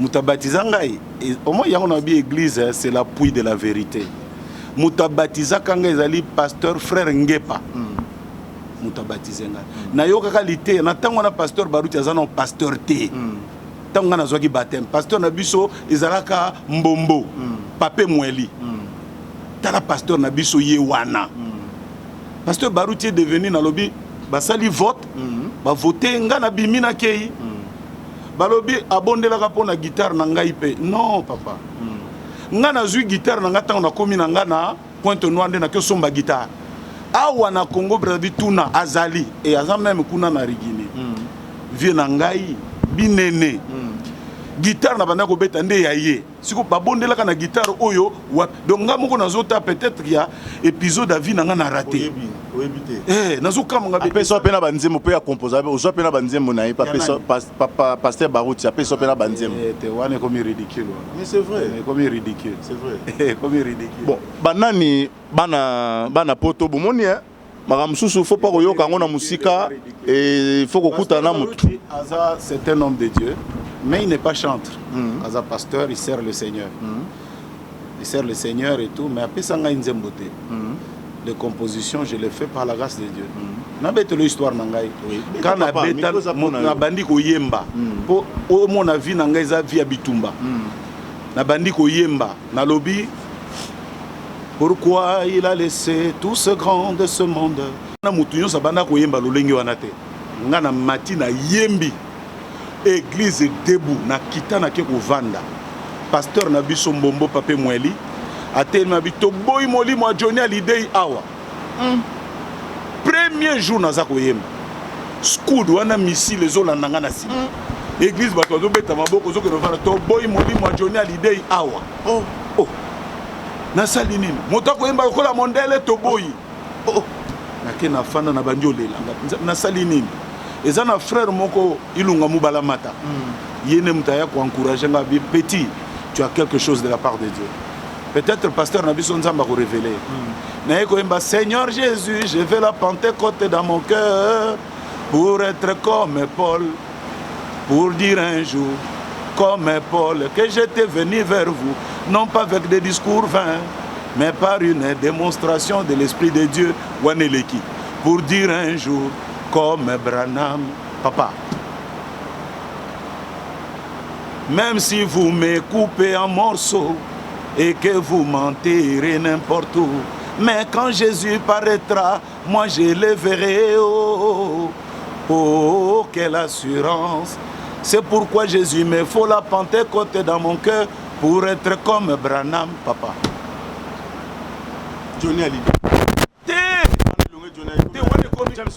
Mutabatiza ngai. Au moins, il y a une église, c'est l'appui de la vérité. Mutabatiza kanga ezali pasteur frère Ngepa. Mutabatiza ngai. Na yo kaka lité, na tango na pasteur Baruti azana pasteur T. Tango na zwaki baptême. Pasteur na biso ezalaka Mbombo. Pape Mweli. Tala pasteur na biso Yewana. Pasteur Baruti est devenu na lobby basali vote. Ba voter nga na bimina kei. Balobi abondelaka pona guitare na ngai pe. Non papa. Nga na zui guitare na nga tango na komi na nga na Pointe Noire na ke somba guitare. Awa na Congo Brazzaville tuna azali et aza même kuna na Rigini. Vie na ngai binene. Guitare na banda ko beta nde ya ye. Siko babondelaka na guitare oyo donc nga moko nazota peut-être qu'il y a épisode à vie na nga na raté. Nazo kama nga be peso pena banzemo pe ya composer ozo pena banzemo na pa peso pasteur Baruti a peso pena banzemo. Te wane comme ridicule. Mais c'est vrai, comme ridicule. C'est vrai. Comme ridicule. Bon, banani bana poto bomoni hein. Maramsusu faut pas koyoka ngona musika et il faut kokuta na mutu. Aza c'est un homme de Dieu. Mais il n'est pas chantre. Aza pasteur, il sert le Seigneur. Il sert le Seigneur et tout, mais après ça, il y a une beauté. De composition, je l'ai fait par la grâce de Dieu. Na bête l'histoire nangai. Quand na bête na bandi ko yemba. Po o mon avis nangai za via bitumba. Na bandi ko yemba, na lobby. Pourquoi il a laissé tout ce grand de ce monde? Na mutunyo sa banda ko yemba lolengi wanate. Nga na matina yembi. Église debout na kitana ke ko vanda. Pasteur na biso Mbombo Pape Mweli atelma bito boy moli mo Johnny Hallyday awa. Premier jour na za ko yemba. Scout wana missile ezolanda nga na sima. Église bato zo beta maboko zo ko vanda to boy moli mo Johnny Hallyday awa. Oh. Na sali nini? Moto ko yemba ko la mondele to boy. Na ke na fanda na bandiolela. Na sali nini? Et ça, notre frère Moko, il a mubala mata. Il a encouragé petit, tu as quelque chose de la part de Dieu. Peut-être le pasteur n'a pas besoin de révéler. Seigneur Jésus, je vais la Pentecôte dans mon cœur pour être comme Paul, pour dire un jour, comme Paul, que j'étais venu vers vous, non pas avec des discours vains, mais par une démonstration de l'Esprit de Dieu, Waneleki, pour dire un jour, comme Branham, papa. Même si vous me coupez en morceaux et que vous m'enterrez n'importe où, mais quand Jésus paraîtra, moi je le verrai. Oh, quelle assurance! C'est pourquoi Jésus me faut la Pentecôte dans mon cœur pour être comme Branham, papa. Johnny Hallyday.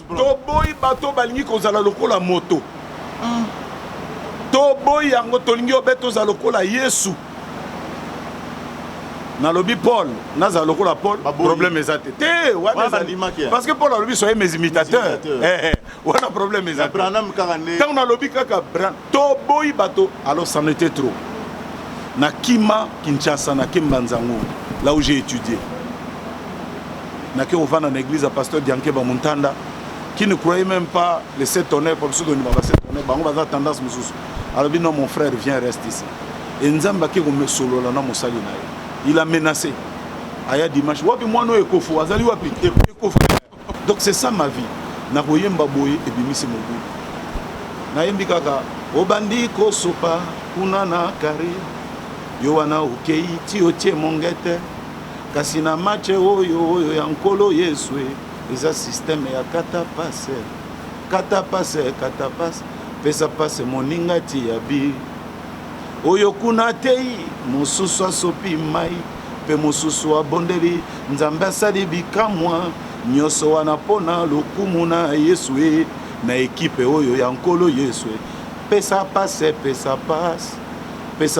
Toboy bato balingi kozala lokola moto. Toboy yango tolingi obeto za lokola Yesu. Na lobi Paul, naza lokola Paul, problème ezate. Parce que Paul a lobi soyez mes imitateurs. On a problème ezate. Quand on a lobi kaka Branham, toboy bato, alors ça en était trop. Na Kima Kinshasa na Kimbanzango, là où j'ai étudié. On va dans l'église à pasteur Dianke Bamuntanda qui ne croyait même pas les 7 tonnerres pour ceux qui ont 7 tonnerres. On va tendance alors non mon frère viens reste ici. Et Nzamba qui me solo là na mosali na. Il a menacé. Aya dimanche wapi mwana ekofo azali wapi ekofo. Donc c'est ça ma vie. Na koyemba boye et bimisi mobu. Na yembi kaka obandi ko sopa kuna na kari. Yowana ukei ti otie mongete. Kasi na match oyo ya nkolo Yesu eza système ya kata passe pesa passe moninga ti ya bi oyo kuna tei mosusu asopi mai pe mosusu abondeli nzambe asali bikamwa nyonso wana pona lokumu na Yesu na ekipe oyo ya nkolo Yesu pesa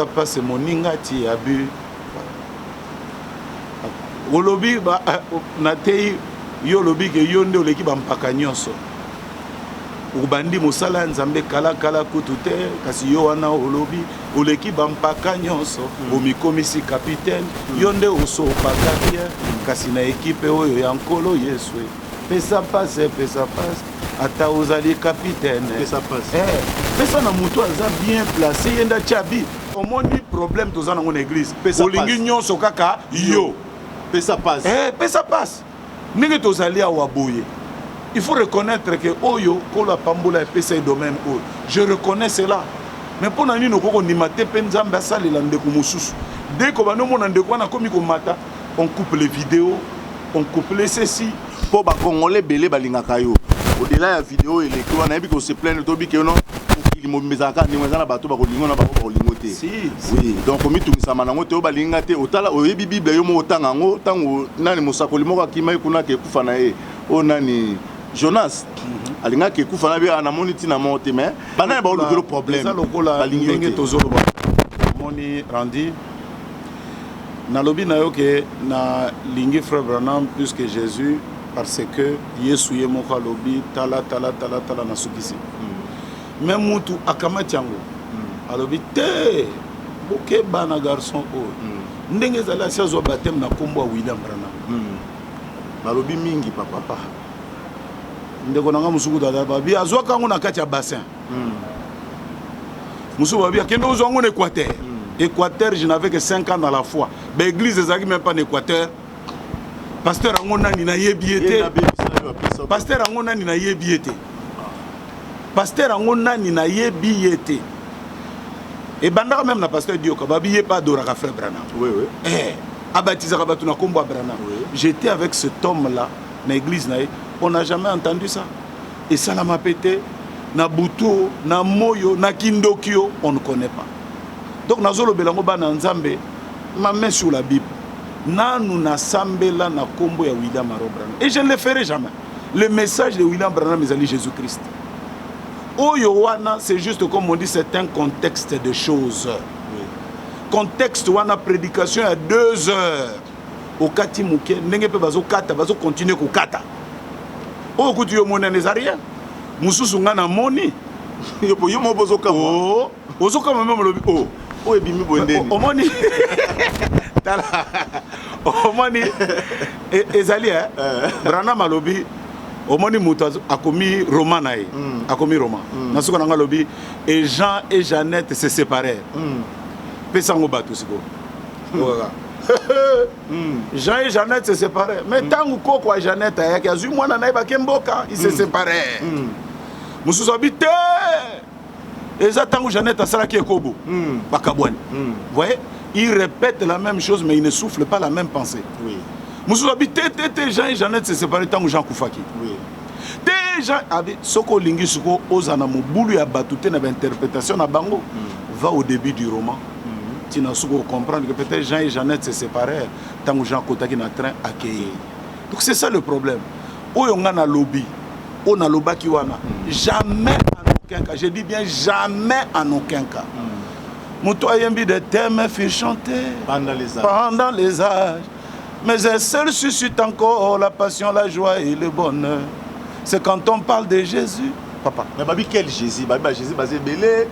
passe moninga ti ya bi olobi ba na tei yo lobi ke yo nde oleki ba mpaka nyonso ubandi mosala nzambe kala kutute kasi yo wana olobi oleki ba mpaka nyonso omikomisi capitaine yo nde osopaka bien kasi na ekipe oyo ya nkolo Yesu pesa passe ata ozali capitaine pesa na mutu aza bien placé yenda chabi Au moins ni problème dans une église. Pesa Olingi nyonso kaka yo. Ça passe. Eh, ça passe. Ninge tozali a waboye. Il faut reconnaître que oyo kola pambola et pesa domaine oyo. Je reconnais cela. Mais pour nani no koko ni mate penzamba sali la ndeko mususu. Dès que bano mona ndeko na komi ko mata, on coupe les vidéos, on coupe les ceci. Pour ba congolais belé balingaka yo. Au-delà ya vidéo et les quoi na bi ko se plaindre to bi que non. Il mo mezaka ni mwana bato ba ko lingo na ba ko lingo te. Si. Oui, donc komi tungisa manango te o balinga te otala o yebi bible yo mo otanga ngo tango nani mosakoli moko akima kuna ke kufa na ye. O nani Jonas alinga ke kufa na bi ana moni tina monte mais bana ba le gros problème. Ça lokola linge tozolo ba. Moni Randy nalobi na yo ke na lingi frère Branham plus que Jésus parce que Yesu ye moko lobi tala na sukisi. Même mutu akamati yango alobi te boke bana garçon o ndenge zala siazo baptême na kombo wa William Branham nalobi mingi papa ndeko nanga musuku dada babi azwa kango na kati ya bassin musuku babi akende ozwa ngo na Équateur je n'avais que 5 ans dans la foi ba église ezaki même pas en Équateur pasteur ango nani na yebiete pasteur ango nani na yebiete pasteur ango nani na yebiete et bandaka même na pasteur Dioka babi ye pas adoraka frère Branham oui eh abatizaka batu na kombo Branham j'étais avec cet homme là na église na on n'a jamais entendu ça et ça l'a pété na buto na moyo na kindokio on ne connaît pas donc nazolo belango bana nzambe ma main sur la Bible nanu na sambela na kombo ya William Branham et je ne le ferai jamais le message de William Branham est Jésus-Christ. Oyowana, c'est juste comme on dit, c'est un contexte de choses. Oui. Contexte wana prédication à 2 heures. Au kati mouké, n'enge pe bazo kata, bazo continuer ko kata. O kuti yo mona nezarien. Mususu ngana moni. Yo mo bozo kama. Oh, ozo kama même lobi. Oh, o ebimi bondeni. O moni. Tala. O moni. Ezali Branham alobi. Omoni mutu akomi roman na ye akomi roman nasuka nanga lobi et Jean et Jeannette se séparèrent pesango bato siko Jean et Jeannette se séparèrent mais tangu koko a Jeannette ayaki azwi mwana na ye bakemboka ils se séparèrent mususu abi te eza tangu Jeannette asalaki ekobo bakabwani voyez il répète la même chose mais il ne souffle pas la même pensée. Oui. Moussou abi te Jean et Jeannette se séparent tant que Jean Koufaki. Oui. Te Jean abi soko lingi soko ozana mobulu ya batute na interprétation na bango va au début du roman. Tu n'as soko comprendre que peut-être Jean et Jeannette se séparèrent tant que Jean Kotaki na train accueilli. Donc c'est ça le problème. Oyo ngana lobby, on a lobaki wana. Jamais en aucun cas, je dis bien jamais en aucun cas. Moutou ayembi de thèmes fut chanté pendant les âges. Mais un seul suscite encore la passion, la joie et le bonheur. C'est quand on parle de Jésus. Papa. Mais babi quel Jésus? Babi Jésus basé belé.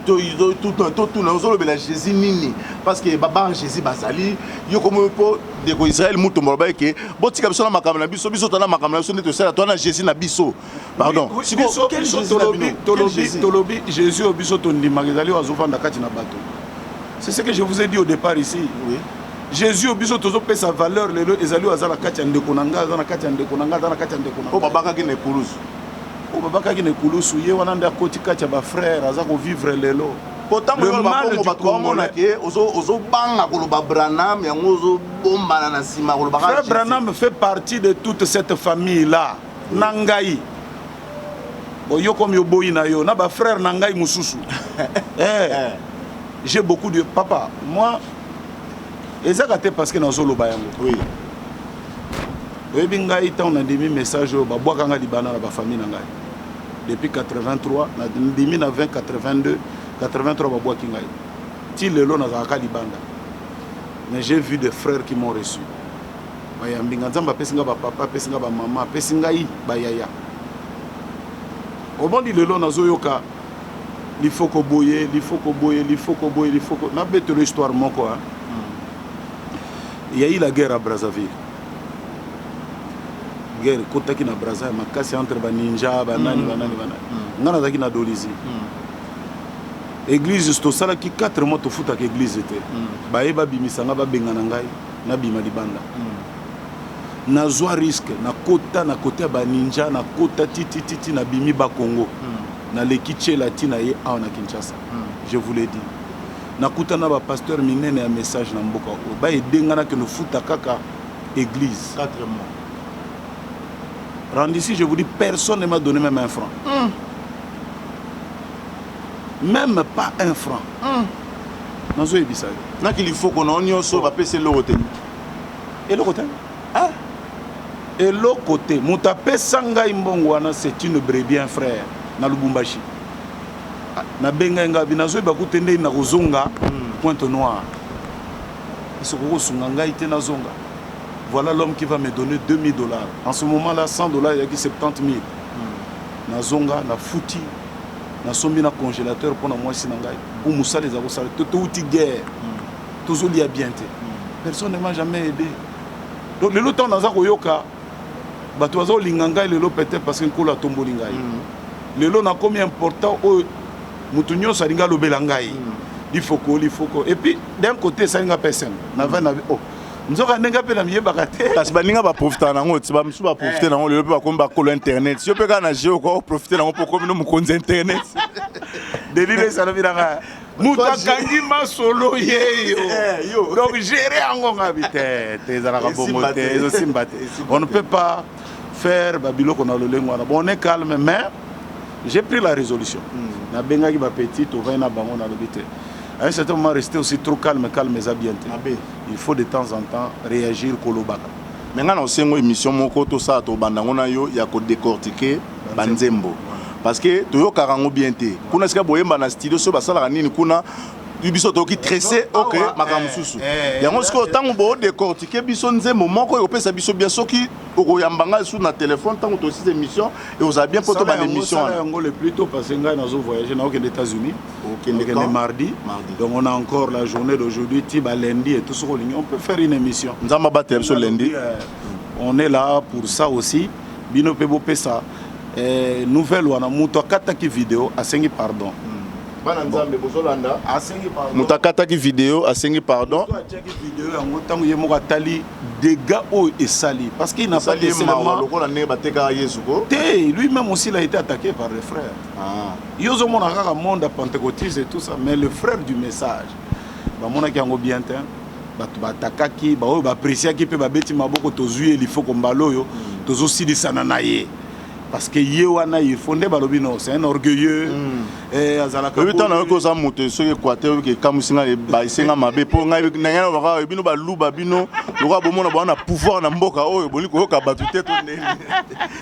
Tout le Jésus nini. Parce que baba Jésus basali. Yo comme pour de Israël muto morba ke. Botika biso na makamna biso biso tona makamna biso ne te sera toi na Jésus na biso. Pardon. Si quel Tolobi Jésus au biso tondi magazali wazofanda kati na bato. C'est ce que je vous ai dit au départ ici. Oui. Jésus au biso tozo pe sa valeur lelo ezali azala kati ndeko nanga azana kati ndeko nanga azana kati ndeko nanga. O babaka ki ne kulusu. O babaka ki ne kulusu ye wana nda koti kati ba frère azako vivre lelo. Pourtant le mal du Congo ke ozo banga ko ba Branham yango ozo bomba na sima ko ba. Frère Branham fait partie de toute cette famille là. Nangai. Bo yo comme yo boyi na yo na ba frère nangai mususu. J'ai beaucoup de papa moi. Et ça parce que dans Zolo Bayango. Oui. Oui, binga ita on a demi message au babouakanga libana la famille nangai. Depuis 83, na demi na 20 82, 83 babouakingai. Ti lelo na zaka libanda. Mais j'ai vu des frères qui m'ont reçu. Bayambinga nzamba pesinga ba papa, pesinga ba maman, pesinga yi ba yaya. Au bon dit lelo na zoyoka. Il faut qu'on boye, il faut qu'on boye, il faut qu'on boye, il faut qu'on. Na bête l'histoire mon quoi. Il y a eu la guerre à Brazzaville. Guerre kotaki na Brazzaville, makasi entre ba ninja, banani. Ngana zaki na Dolizi. église tosala ki 4 mois tofuta ka église te bayeba bimisanga babengana ngai na bima libanda nazwa risque na kota na côté ba ninja na kota titi na bimi ba Congo na lekiche latina ye awa na Kinshasa je vous l'ai dit nakuta na ba pasteur minene ya message na mboka ba edengana que no futa kaka église 4 mois. Rendu ici, je vous dis, personne ne m'a donné même un franc. Même pas un franc. Dans ce épisode. Il faut qu'on ait un saut, c'est le côté. Et le côté et l'autre côté, Moutapé Sanga Imbongwana, c'est une brebis, un frère, dans le Lubumbashi. Na benga ngabi na zoe bakutende na Rozonga, Pointe Noire. Et ce Rozonga était na Zonga. Voilà l'homme qui va me donner $2000. En ce moment-là, $100, il y a 70 000. Na Zonga, na fouti, na sombi na congélateur pour moi si nangai. Pour Moussa les avocats, tout outil guerre, toujours lié bien. Personne ne m'a jamais aidé. Donc le temps dans Zakoyoka, batoazo linganga le lot peut-être parce que la tombo lingai. Le lot n'a combien important au Moutunyo saringa lo belangai. Il faut que. Et puis d'un côté ça n'a personne. Na va oh. Nzoka nenga pe na miye bakate parce que ninga ba profiter nango tiba msu ba profiter nango le pe ba komba ko internet si pe kana jeo ko profiter nango pour comme no mukonzi internet délire ça na biranga muta kangi masolo yeyo donc gérer ango ngabite tezala bomote zo simbate on ne peut pas faire babilo qu'on a le lengwa bon on est calme mais j'ai pris la résolution na benga ki ba petit to va na bango na lobite. À un certain moment, rester aussi trop calme les habités. Il faut de temps en temps réagir kolobaka. Maintenant, on a une émission mokoto ça to bandangona yo ya ko décortiquer banzembo. Parce que to yo karango bien té. Kuna sika boyemba na studio so basala nini kuna biso to ki tressé OK makamususu. Yango siko tango bo décortiquer biso nzembo moko yo pesa biso bien soki okoyambanga sur na téléphone tango to aussi émission et vous avez bien poto ba émission. Ça yango le plus tôt parce que ngai nazo voyager na aux États-Unis. On est mardi. Donc on a encore la journée d'aujourd'hui, tiba lundi et tout ce qu'on on peut faire une émission. Nzamba batem sur lundi. On est là pour ça aussi. Bino pebo pesa nouvelle wana muto kataki vidéo asengi pardon. Bana nzambe bozolanda asengi pardon. Mutakataki vidéo asengi pardon. Mutakataki vidéo yango tango ye moko atali dégâts et sali parce qu'il n'a pas laissé la main. Lui-même aussi il a été attaqué par les frères. Il y a un monde pentecôtiste et tout ça, mais le frère du message, il y a un bien attaqué, il apprécié qu'il peut bêter ma boko tozuye il faut qu'on baloyo tozosi di sananaye. Parce que Yewana, il fondait Balobino, c'est un orgueilleux. Et Azalaka. Oui, tu as un cause à monter sur l'Équateur, qui est comme si on avait baissé un mabé pour un bino balou babino, le roi Bomon a un pouvoir dans Mboka, oh, Boliko Kabatu tête.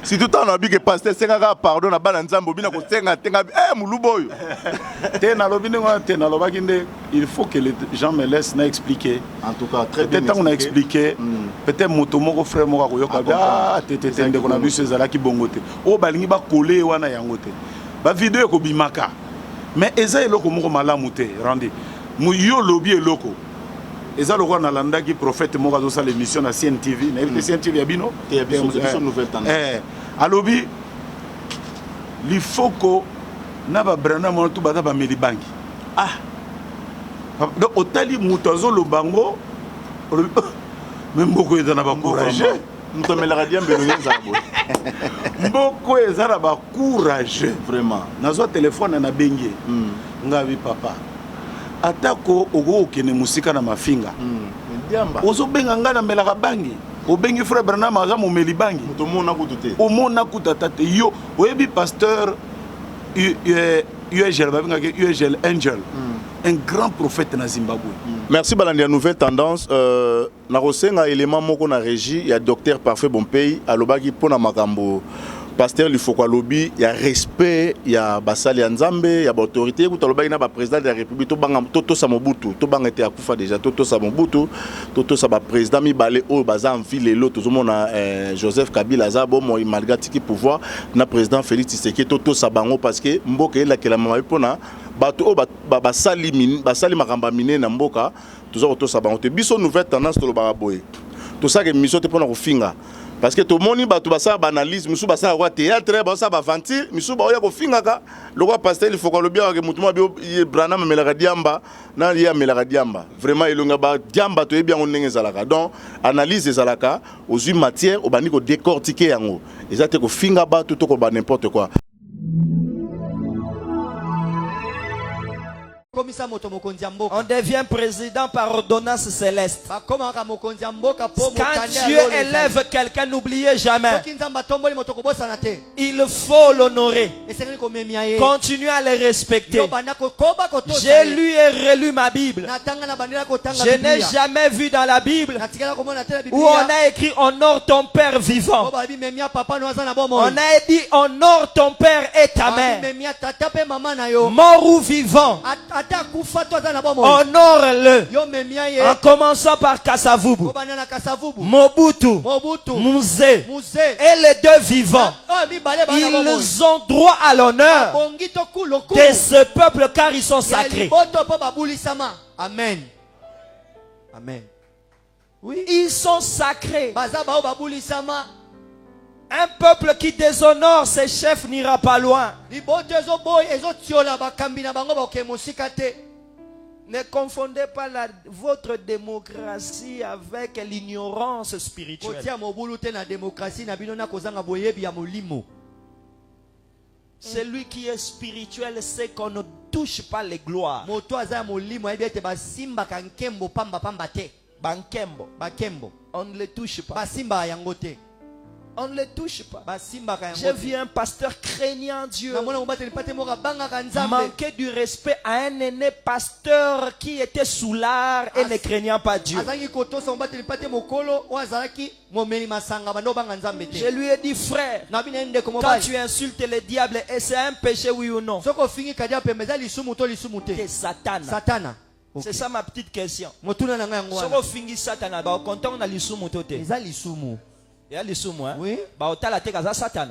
Si tout le temps on a dit que pasteur Senga pardon à Balanzam, Bobina Kostenga, Tenga, Moulouboy. Il faut que les gens me laissent expliquer. En tout cas, très bien. Peut-être on a expliqué, peut-être Motomo, frère Morakoyoka, ah, t'étais qu'on a vu ces Zalaki Bongote. Oh balingi ba collé wana yangote ba vidéo ko bimaka mais eza eloko moko malamu te randi mu yo lobby eloko eza lokwa na landa ki prophète moko zo sa l'émission na CNTV na CNTV ya bino nouvelle tendance alobi li foko na ba brana mo to bata ba melibangi donc otali mutazo lo bango même beaucoup eza na ba courage Mboko ezala ba courage vraiment nazwa téléphone na bengi ngabi papa atako ogo kene musika na mafinga ndiamba ozo benga ngana melaka bangi obengi frère Branham aza momeli bangi mutomona kutute omona kutatate yo oyebi pasteur UEGL babinga ke UEGL Angel un grand prophète na Zimbabwe. Merci Balandi, nouvelle tendance. Narosenga élément moko na régie, il y a docteur parfait bon pays, à l'obagi pona makambo. Pasteur il faut quoi lobby, il y a respect, il y a basali nzambe, il y a autorité, écoute l'obagi na ba président de la République, to banga toto sa mobutu, to banga était akufa déjà, toto sa mobutu, toto sa ba président mi balé o baza en ville l'autre tout monde Joseph Kabila za bon moi malgré tiki pouvoir na président Félix Tshisekedi toto sa bango parce que mboka la ke la mama pona bato basali makamba mine na mboka tuzo to sabango te biso nouvelle tendance to lo baraboye to ça que mission te pona ko finga Parce que tout le monde va faire une analyse, il va faire un théâtre, il va faire un ventil, il va faire un film. Le roi pasteur, il faut que le bien que mutumo bi brana memela diamba na ya memela diamba. Vraiment il ngaba diamba to bien on ndenge zalaka. Donc analyse zalaka aux une matière au bani ko décortiquer yango. Ezate ko finga ba tout ko ba n'importe quoi. On devient président par ordonnance céleste. Quand Dieu élève quelqu'un, n'oubliez jamais. Il faut l'honorer. Continuez à le respecter. J'ai lu et relu ma Bible. Je n'ai jamais vu dans la Bible où on a écrit honore ton père vivant. On a dit honore ton père et ta mère. Mort ou vivant. Honore-le. En commençant par Kasavubu, Mobutu, Muse et les deux vivants. Ils ont droit à l'honneur de ce peuple car ils sont sacrés. Amen. Amen. Oui, ils sont sacrés. Un peuple qui déshonore ses chefs n'ira pas loin. Ne confondez pas votre démocratie avec l'ignorance spirituelle. Celui qui est spirituel sait qu'on ne touche pas les gloires. Bankembo. On ne les touche pas. On ne les touche pas. J'ai vu un pasteur craignant Dieu manquer du respect à un aîné pasteur qui était soulard et ne craignant pas Dieu. Je lui ai dit, frère, quand tu insultes le diable, et c'est un péché, oui ou non? C'est Satan. C'est ça ma petite question. Il y a les soumous, hein? Oui. Bah, au la teka Satan.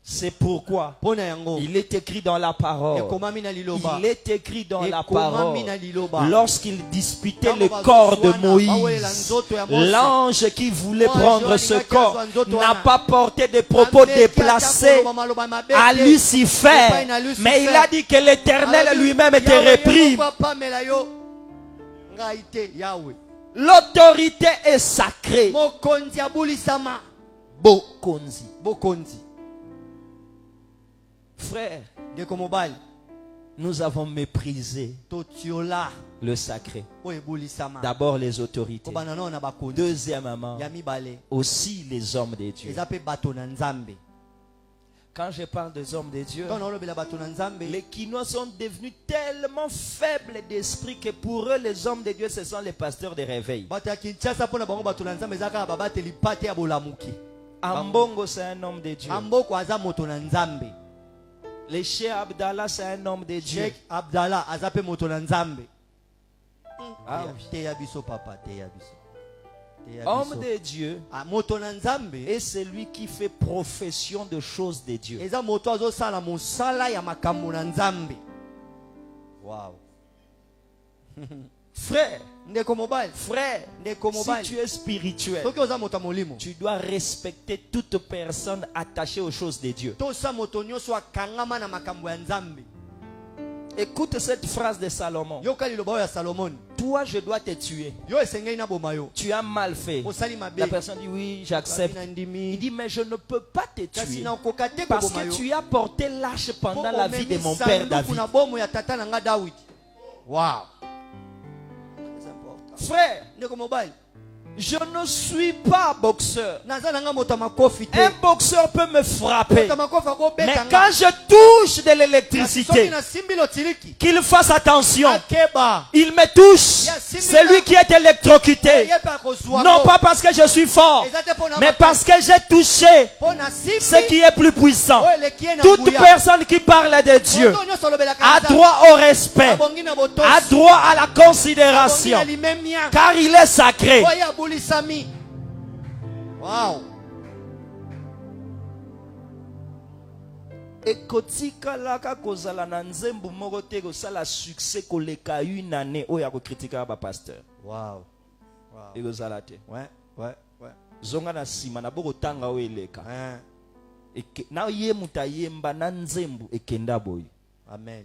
C'est pourquoi il est écrit dans la parole. Il est écrit dans la parole. Lorsqu'il disputait le corps de Moïse, l'ange qui voulait prendre ce corps n'a pas porté des propos déplacés à Lucifer. Mais il a dit que l'Éternel lui-même était répris. L'autorité est sacrée. Bokonzi. Frère, nous avons méprisé le sacré. D'abord les autorités. Deuxièmement, aussi les hommes de Dieu. Quand je parle des hommes de Dieu, les Kinois sont devenus tellement faibles d'esprit que pour eux, les hommes de Dieu, ce sont les pasteurs de réveil. Ambongo, c'est un homme de Dieu. Le Cheikh Abdallah, c'est un homme de Dieu. Homme de Dieu est celui qui fait profession de choses de Dieu. Wow. Frère, si tu es spirituel, tu dois respecter toute personne attachée aux choses de Dieu. Écoute cette phrase de Salomon. Toi, je dois te tuer. Tu as mal fait. La personne dit oui, j'accepte. Il dit mais je ne peux pas te tuer parce que tu as porté l'âge pendant la vie de mon père David. Wow. Frère, je ne suis pas boxeur. Un boxeur peut me frapper. Mais quand je touche de l'électricité, qu'il fasse attention. Il me touche. C'est lui qui est électrocuté. Non pas parce que je suis fort, mais parce que j'ai touché ce qui est plus puissant. Toute personne qui parle de Dieu a droit au respect, a droit à la considération, car il est sacré. Wow. Ekotika laka kozala na nzembo moko te kosala succès koleka une année oya ko critiquer ba pasteur. Wow. Et vous allez. Ouais, ouais, ouais. Zonga na sima na boko tanga weleka. Na ye mutayemba na nzembu ekenda boy. Amen.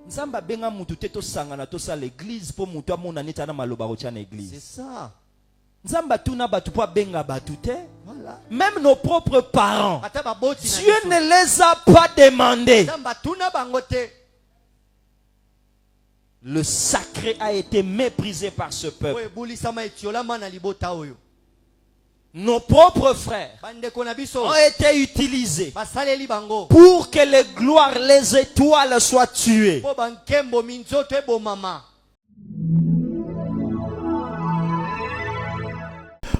Nzamba benga mutu te to sanga na to sa l'église po mutu amona neta na maloba ko tia na église. C'est ça. Nzamba tuna batu po benga batu te. Voilà. Même nos propres parents. Dieu ne les a pas demandés. Nzamba tuna bango te. Le sacré a été méprisé par ce peuple. Nos propres frères ont été utilisés pour que les gloires, les étoiles soient tuées.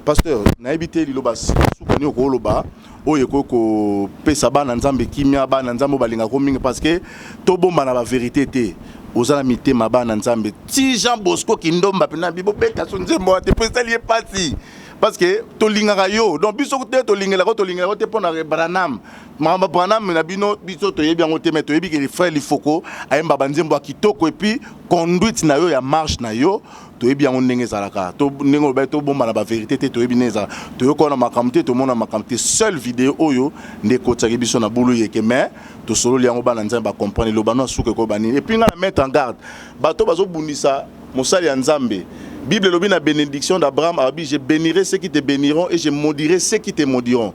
Pasteur, na habité liloba soukani okoloba oyeko ko pesa bana nzambe kimia bana nzambe balinga ko mingi parce que to bomba na la vérité te ozala mitema bana nzambe ti Jean Bosco kindomba pena bibo beta so nzembo te pesa lié parti parce que to lingaka yo donc biso te to lingela ko te pona Branham mama Branham na bino biso to yebi yango te mais to yebi que les frères Lifoko ayemba banzembo akitoko et puis conduite na yo ya marche na yo to yebi yango ndenge ezalaka to ndenge obe to bomba na ba vérité te to yebi neza to yoko na makamte to mona makamte seule vidéo oyo ndeko tsaki biso na bulu yeke mais to solo liango bana nzambe ba comprendre lo bano suke ko bani et puis nga na mettre en garde bato bazo bundisa mosali ya nzambe Bible lobi na bénédiction d'Abraham abi je bénirai ceux qui te béniront et je maudirai ceux qui te maudiront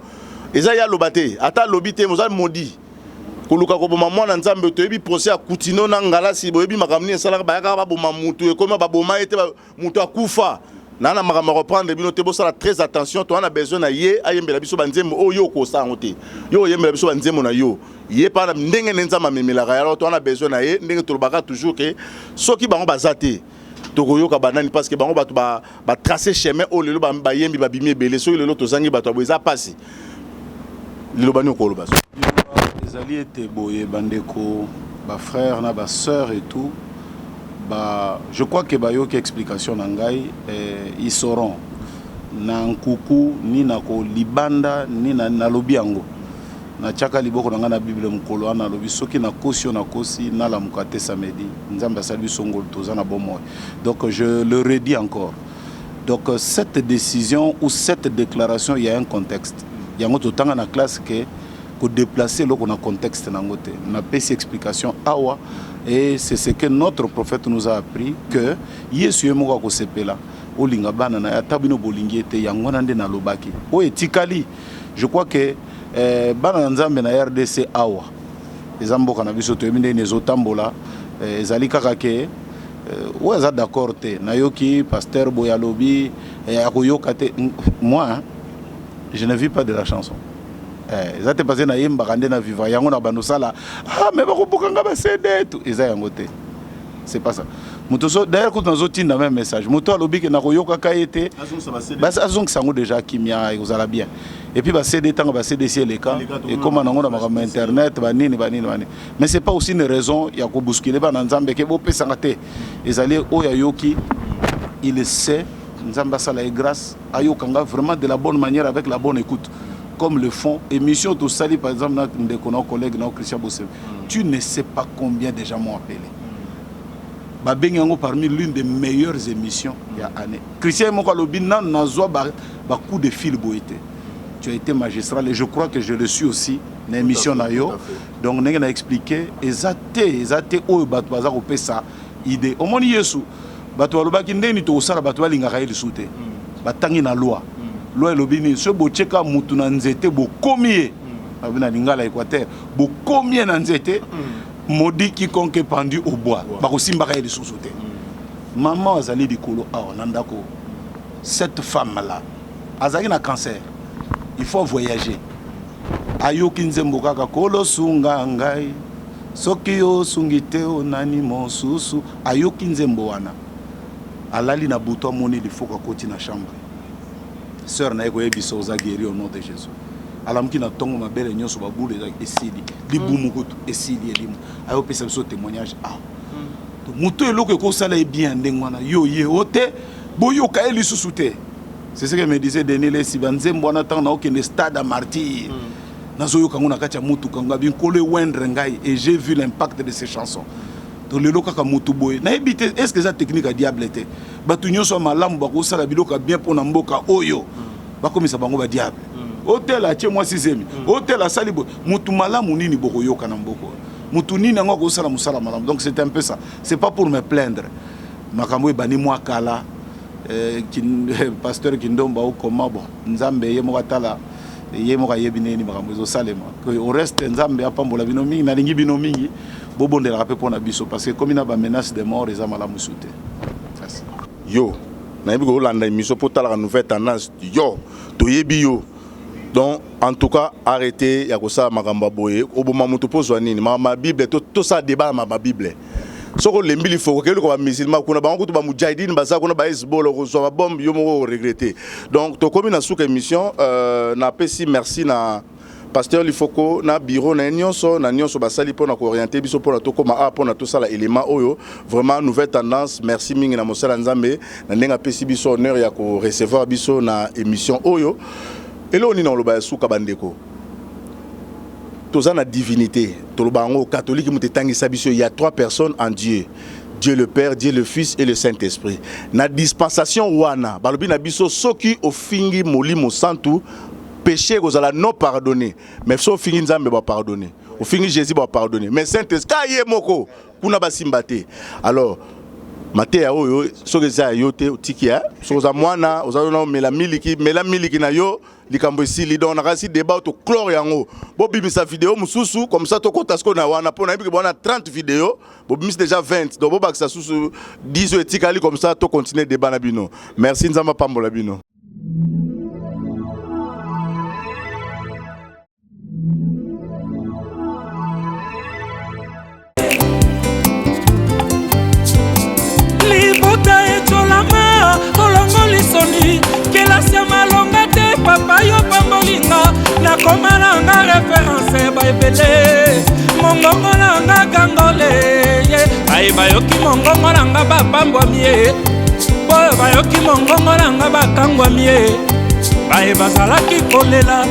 eza ya lobate ata lobite mozali maudit koluka ko boma mwana nzambe to yebi procès akutino na ngala si boyebi makamni esala ba yaka ba boma mutu e koma ba boma ete mutu akufa nana makama reprendre bino te bosala très attention to on a besoin na ye ayembela biso banzembo oyo ko sango te yo yembela biso banzembo na yo ye pa na ndenge nzama memelaka alors to on a besoin na ye ndenge to lobaka toujours que soki bango bazate tokoyoka banani parce que bango bato ba tracer chemin o lelo ba yembi ba bimi ebele soki lelo to zangi bato aboza pasi lelo bani okolo baso les alliés étaient boyé bandeko ba frère na ba sœur et tout bah je crois que ba yo ki explication nangai ils sauront na nkuku ni na ko libanda ni na lobiango na chaka liboko na ngana Bible mukolo ana lobi soki na kosi na kosi na la mukate samedi nzamba sali songol tozana bomo donc je le redis encore donc cette décision ou cette déclaration il y a un contexte il y a un autre temps na classe que déplacer loko na contexte nangote na pesi explication awa et c'est ce que notre prophète nous a appris que Yesu yemo ko sepela olinga bana na atabino bolingi ete yango nande na lobaki o etikali je crois que bana nzambe na RDC awa ezamboka na biso to yeminde nezotambola ezali kaka ke ou eza d'accord te nayoki pasteur Boyalobi akoyoka te moi je ne vis pas de la chanson ça te passé na yemba kande na vivre yango na bandosala mais bakopokanga ba CD tout eza yango te c'est pas ça muto so d'ailleurs quand nous otinda même message muto alobi ke na koyoka kaete bas azong sango déjà kimia ezala bien et puis ba CD tanga ba CD c'est les cas et comment nango na makama internet ba nini mais c'est pas aussi une raison ya ko bousculer ba na nzambe ke bo pesanga te ezali oya yoki il sait nzamba sala et grâce ayokanga vraiment de la bonne manière avec la bonne écoute comme le font émission tout sali par exemple nos collègues nos Christian Bossé tu ne sais pas combien de gens m'ont appelé ba bengango parmi l'une des meilleures émissions il y a année Christian Mokalobi nan nazwa ba coup de fil boité tu as été magistral et je crois que je le suis aussi na émission na yo donc nenge na expliquer ezate o bato baza ko pesa idée au moni Yesu bato balobaki ndeni to osala bato balinga kaeli sute batangi na loi loi lobini ce bocheka mutu na nzete bo komie abina lingala Équateur bo komie na nzete maudit quiconque est pendu au bois bakosimba kaeli sute maman azali dikolo a nandako cette femme là azali na cancer il faut voyager ayoki nzembo kaka kolo sunga ngai soki yo sungite onani mosusu ayoki nzembo wana alali na buto moni il faut koti na chambre sœur na eko yebiso oza guéri au nom de Jésus alamki na tongo mabele nyonso babule esili libumu kutu esili elimu ayo pesa biso témoignage to muto eloko ko sala e bien ndengwana yo ye ote boyoka eli susute. C'est ce que me disait Denis Lessi banzembo wana tant na okende stade à martyr nazoyoka ngona katia mutu kanga bin kole wendre ngai et j'ai vu l'impact de ces chansons tolelo kaka mutu boye nayebi te est-ce que eza technique ya diable te bato nyonso malamu bakosala biloko bien mpona mboka oyo bakomisa bango badiable hôtel atie moi 6e hôtel asali boye mutu malamu nini bokoyoka na mboka mutu nini yango akosala mosala malamu. Donc c'est un peu ça, c'est pas pour me plaindre makambo ebani mwa kala pasteur Kindomba ou comment bon nzambe ye moko atala ye moko ayebi nini makambo ezosalema au reste nzambe apambola bino mingi nalingi bino mingi bobondela pe pona biso parce que comme ina ba menace de mort eza malamu sute yo nayebi ko landa émission pour tala nouvelle tendance yo toyebi yo. Donc en tout cas arrêtez ya kosala makambo boye oboma mutu pozwa nini ma Bible to ça débat ma Bible soko lembili foko kelo ko ba musulman kuna bango kutu ba mujahidin baza kuna ba esbolo ko so ba bombe yo mo regretter. Donc to komi na souka émission na pesi merci na pasteur Lifoko na bureau na nyonso basali pona ko orienter biso pona to koma a pona to sala élément oyo vraiment nouvelle tendance. Merci mingi na mosala nzambe na ndenga pesi biso honneur ya ko recevoir biso na émission oyo. Et là, on est dans le bas souka bandeko. Tous en a divinité. Tout le bango catholique, il y a 3 personnes en Dieu. Dieu le Père, Dieu le Fils et le Saint-Esprit. Na dispensation wana, balobi na biso soki ofingi molimo santu péché kozala non pardonné. Mais so fingi nzambe ba pardonner. Ofingi Jésus ba pardonner. Mais Saint-Esprit kaye moko kuna basimbate. Alors Matéa oyo sogeza yote tikia soza mwana ozana melamiliki na yo likambo esili donc na kasi débat to chlore yango bo bimisa vidéo mususu comme ça to kota sko na wana pona bibi bona 30 vidéos bo bimis déjà 20 donc bo bakisa susu 10 etikali comme ça to continuer débat na bino. Merci nzamba pambola bino. Papa yo pambolinga na komalanga référence baebele mongongo nanga gangole ye ai bayoki mongongo nanga bapambwami ye boyo bayoki mongongo nanga bakangwami ye bae bazalaki kolela